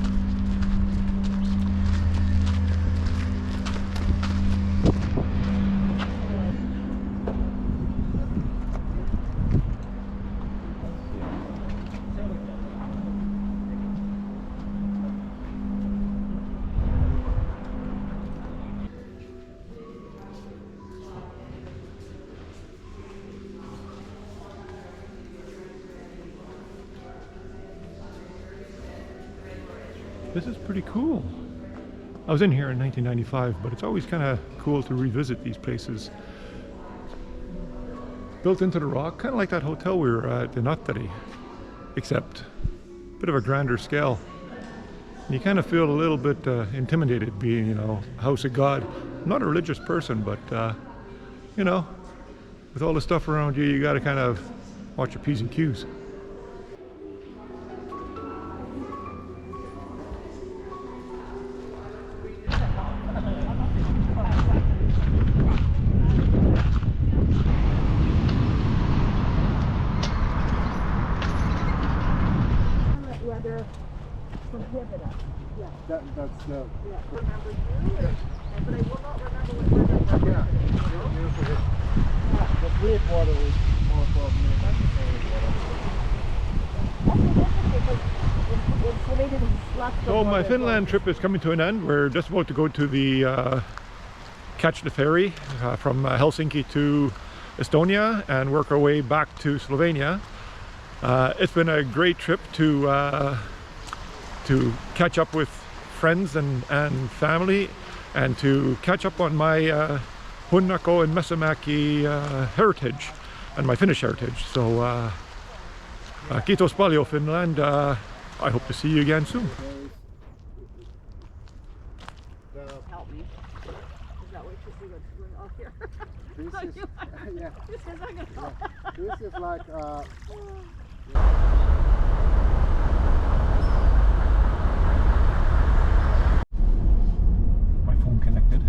This is pretty cool. I was in here in 1995, but it's always kind of cool to revisit these places. Built into the rock, kind of like that hotel we were at in Attari, except a bit of a grander scale. And you kind of feel a little bit intimidated being, you know, house of God. I'm not a religious person, but, you know, with all the stuff around you, you got to kind of watch your P's and Q's. That's the... Remember you? Yeah. But I will not remember what we're The sweet water is more for me. So my Finland trip is coming to an end. We're just about to go to the catch the ferry from Helsinki to Estonia and work our way back to Slovenia. It's been a great trip to catch up with friends and family, and to catch up on my Hundo and Mesaki heritage and my Finnish heritage. So kiitos paljon Finland. I hope to see you again soon. Help me. Is that what you see what's going on here? This is, yeah, This is not gonna help. this is like My phone connected.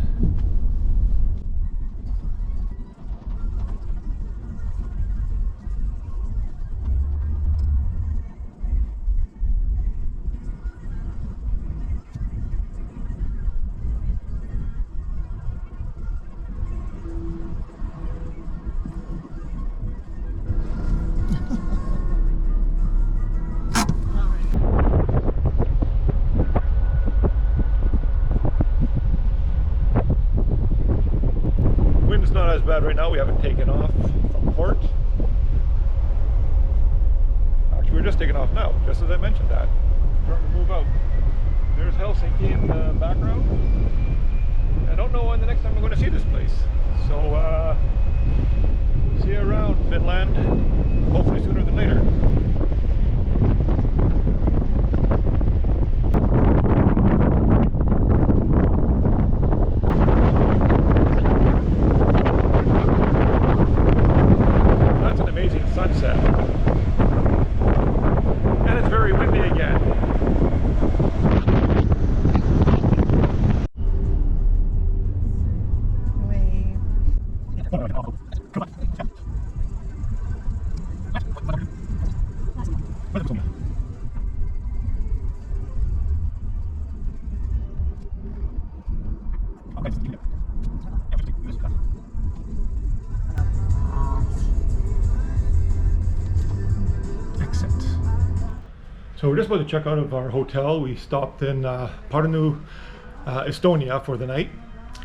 Wind's not as bad right now. We haven't taken off from port. Actually, we're just taking off now, just as I mentioned that. Starting to move out. There's Helsinki in the background. I don't know when the next time I'm going to see this place. So, see you around, Finland. Hopefully sooner than later. Sunset. And it's very windy again. Wave. So we're just about to check out of our hotel. We stopped in Pärnu, Estonia for the night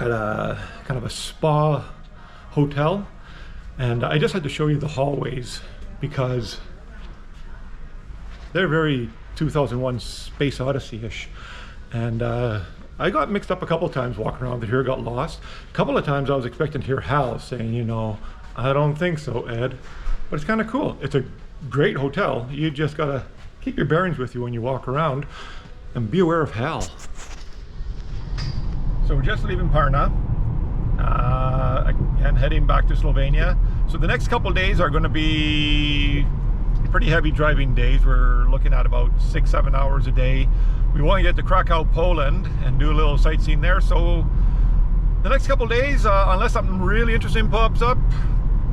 at a kind of a spa hotel. And I just had to show you the hallways because they're very 2001 Space Odyssey-ish. And I got mixed up a couple times walking around here, got lost. A couple of times I was expecting to hear Hal saying, you know, I don't think so, Ed. But it's kind of cool. It's a great hotel. You just gotta keep your bearings with you when you walk around and be aware of Hal. So we're just leaving Pärnu and heading back to Slovenia. So the next couple days are going to be pretty heavy driving days. We're looking at about 6-7 hours a day. We want to get to Krakow, Poland and do a little sightseeing there. So the next couple days, unless something really interesting pops up,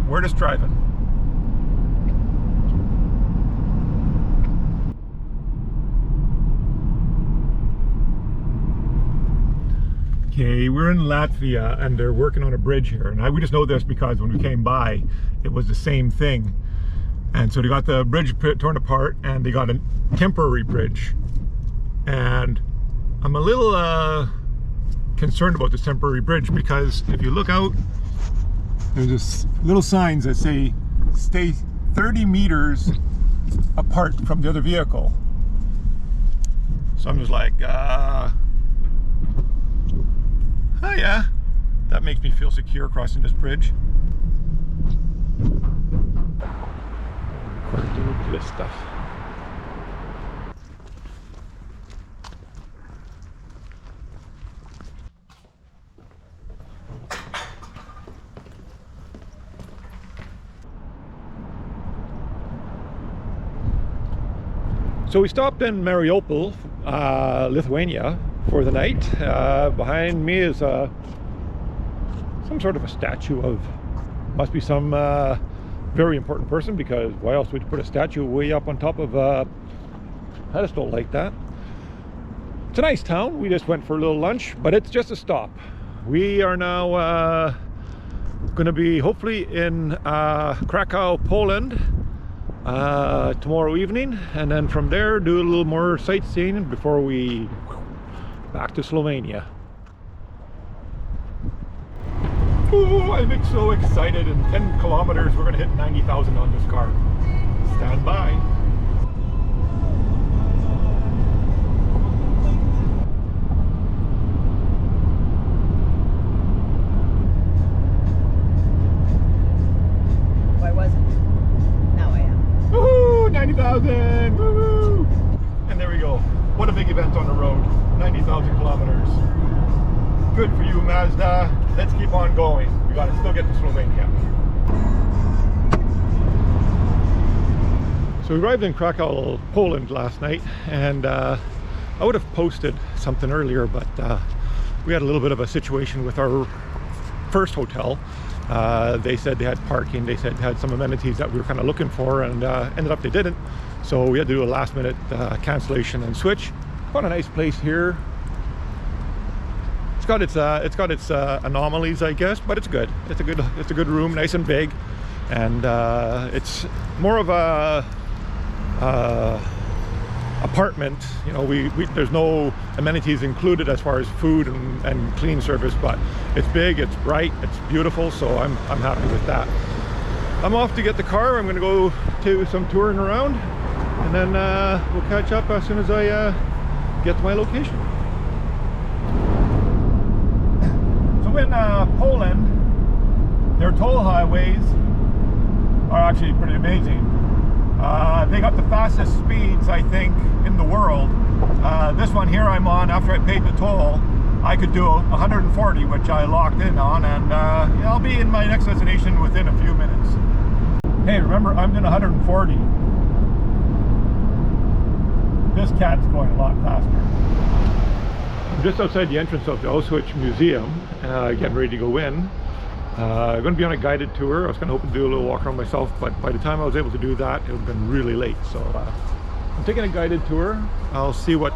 we're just driving. Okay, we're in Latvia and they're working on a bridge here, and we just know this because when we came by it was the same thing. And so they got the bridge torn apart and they got a temporary bridge, and I'm a little concerned about this temporary bridge because if you look out, there's this little signs that say stay 30 meters apart from the other vehicle. So I'm just like, oh yeah, that makes me feel secure crossing this bridge. Look at this stuff. So we stopped in Mariupol, Lithuania for the night. Behind me is some sort of a statue of, must be some very important person, because why else would you put a statue way up on top of a pedestal like that? It's a nice town. We just went for a little lunch, but it's just a stop. We are now going to be hopefully in Krakow, Poland tomorrow evening, and then from there do a little more sightseeing before we back to Slovenia. Ooh, I'm so excited. In 10 kilometers we're going to hit 90,000 on this car. Stand by. Why wasn't? Now I am. Woohoo! 90,000! Woo! And there we go. What a big event on the road. 90,000 kilometers. Good for you, Mazda. Let's keep on going. We gotta still get to Slovenia. So we arrived in Krakow, Poland last night, and I would have posted something earlier, but we had a little bit of a situation with our first hotel. They said they had parking, they said they had some amenities that we were kind of looking for, and ended up they didn't. So we had to do a last minute cancellation and switch. Quite a nice place here. It's got its anomalies, I guess, but it's good. It's a good room, nice and big, and it's more of a apartment. You know, there's no amenities included as far as food and clean service, but it's big, it's bright, it's beautiful. So I'm happy with that. I'm off to get the car. I'm going to go to some touring around, and then we'll catch up as soon as I get to my location. In Poland, their toll highways are actually pretty amazing. They got the fastest speeds, I think, in the world. This one here I'm on, after I paid the toll, I could do 140, which I locked in on, and yeah, I'll be in my next destination within a few minutes. Hey, remember, I'm doing 140. This cat's going a lot faster. Just outside the entrance of the Auschwitz Museum, getting ready to go in. I'm going to be on a guided tour. I was kind of hoping to do a little walk around myself, but by the time I was able to do that, it would have been really late. So I'm taking a guided tour. I'll see what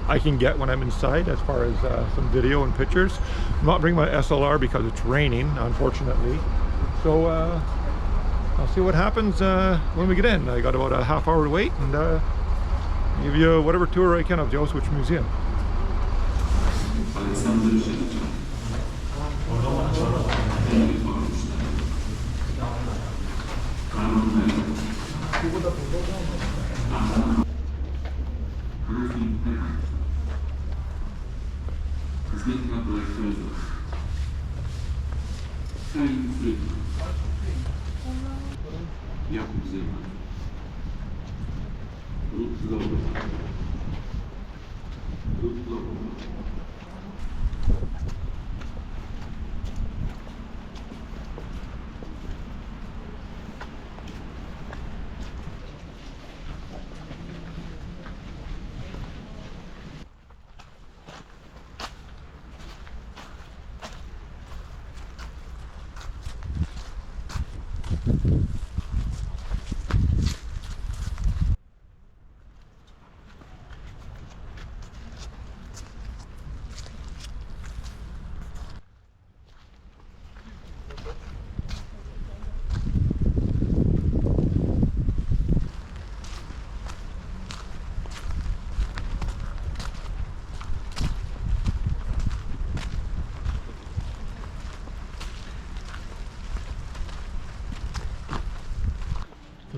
I can get when I'm inside as far as some video and pictures. I'm not bringing my SLR because it's raining, unfortunately. So I'll see what happens when we get in. I got about a half hour to wait, and give you whatever tour I can of the Auschwitz Museum.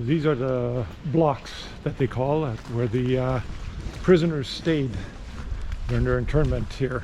these are the blocks that they call it, where the prisoners stayed during their internment here.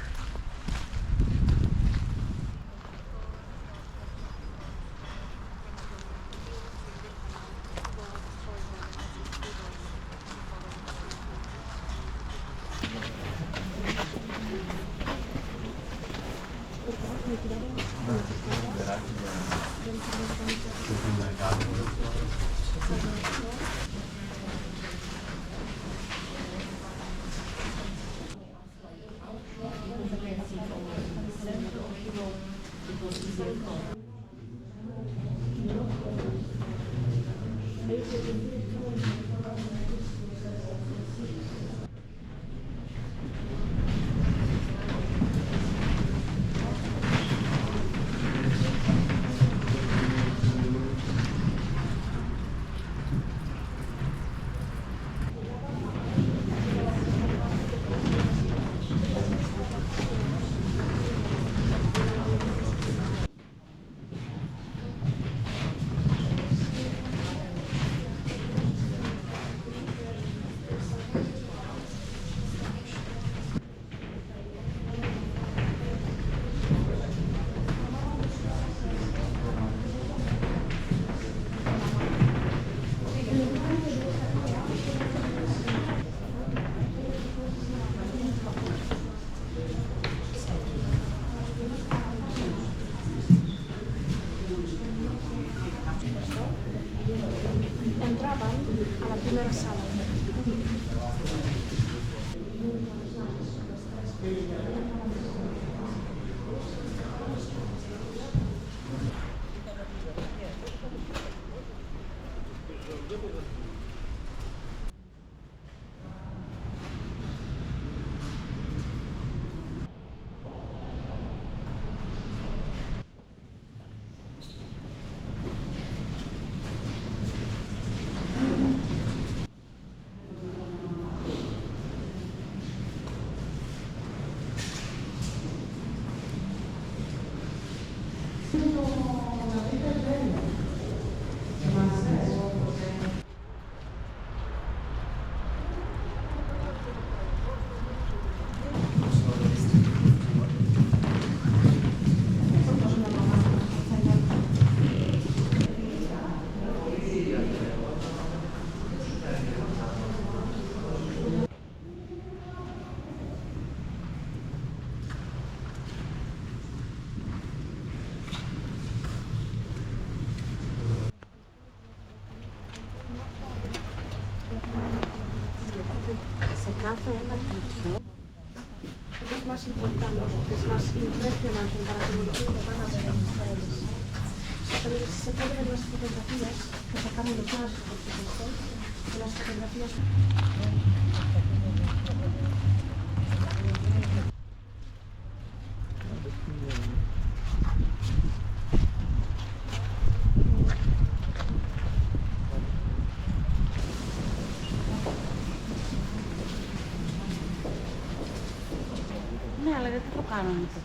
Es más importante, es más impresionante para que lo van a ver ustedes. Pero se pueden ver las fotografías que sacamos los más, por supuesto, de las fotografías. Ναι, αλλά δεν θα το κάνω αυτό.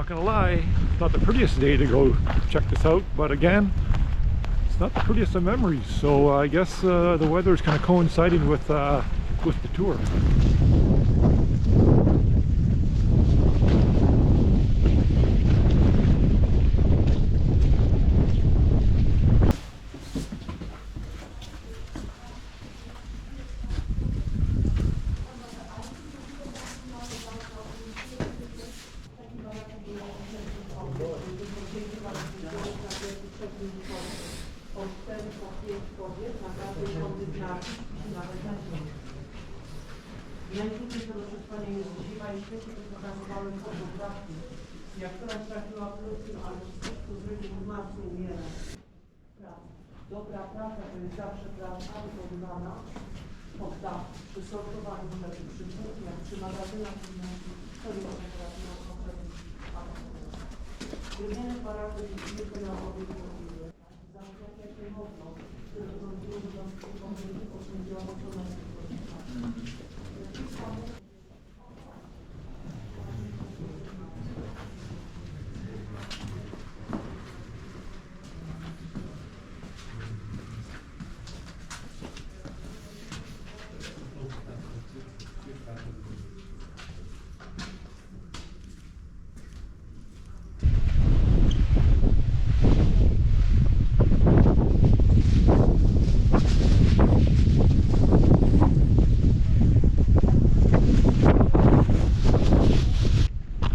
Gonna lie, it's not the prettiest day to go check this out, but again, it's not the prettiest of memories, so I guess the weather is kind of coinciding with the tour. Najtrudniejsze do przetrwania jest zima i świetnie to pokazywałem fotografii. Jak teraz trafiła w lutym, ale wszystko zwykle w marcu umiera. Dobra praca to jest zawsze praca wykonywana pod dach, przy sortowaniu rzeczy, przy kuchniach, przy magazynach, to jest fotografia na konkretnych aktach. Jedyny paragraf jest tylko na obydwie. Zawsze jak można, które są dużo do konkretnych posługiwało co na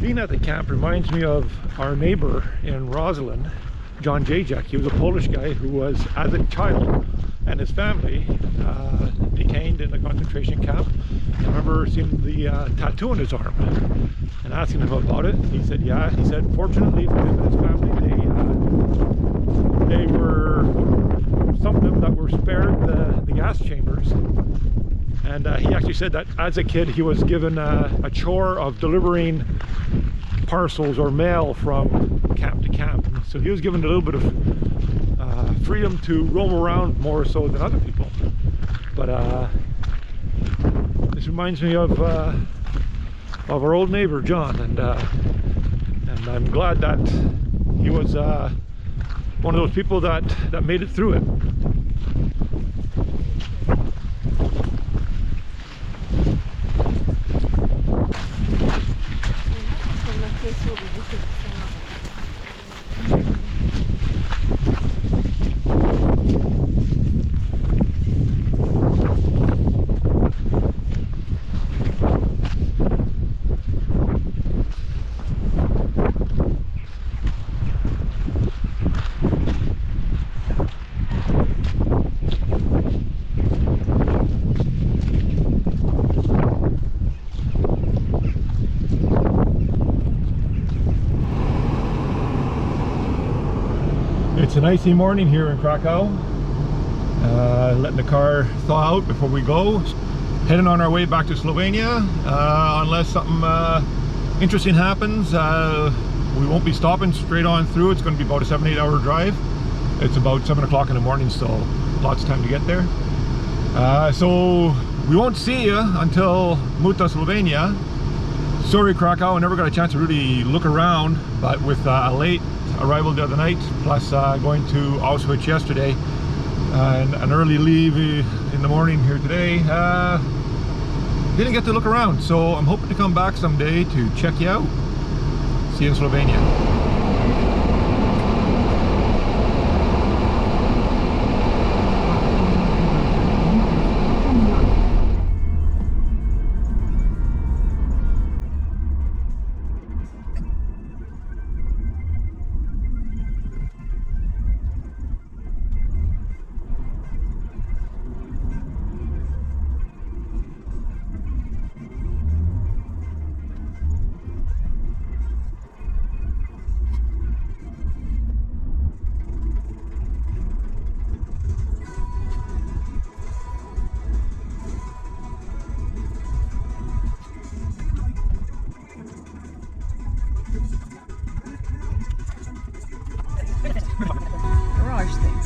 Being at the camp reminds me of our neighbor in Rosalind, John Jacek. He was a Polish guy who was, as a child, and his family detained in a concentration camp. I remember seeing the tattoo on his arm and asking him about it. He said, yeah. He said, fortunately for him and his family, they were, some of them that were spared the gas chambers. And he actually said that as a kid he was given a chore of delivering parcels or mail from camp to camp. And so he was given a little bit of freedom to roam around more so than other people. But this reminds me of of our old neighbor John, and I'm glad that he was one of those people that made it through it. It's an icy morning here in Krakow. Letting the car thaw out before we go. Heading on our way back to Slovenia. Unless something interesting happens, we won't be stopping straight on through. It's going to be about a 7-8 hour drive. It's about 7 o'clock in the morning, so lots of time to get there. So we won't see you until Muta, Slovenia. Sorry Krakow, I never got a chance to really look around, but with a late arrival the other night, plus going to Auschwitz yesterday, and an early leave in the morning here today, didn't get to look around. So I'm hoping to come back someday to check you out. See you in Slovenia. Garage thing.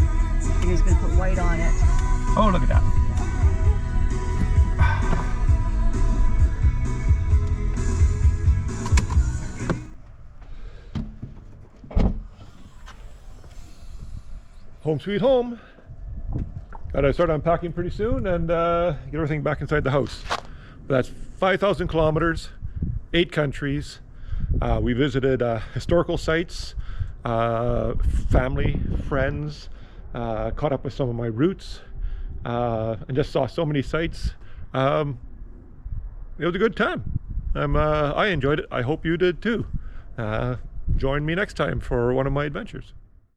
And he's going to put white on it. Oh, look at that. Home sweet home. Gotta start unpacking pretty soon and get everything back inside the house. That's 5,000 kilometers, 8 countries. We visited historical sites, family, friends, caught up with some of my roots, and just saw so many sights. It was a good time. I enjoyed it. I hope you did too. Join me next time for one of my adventures.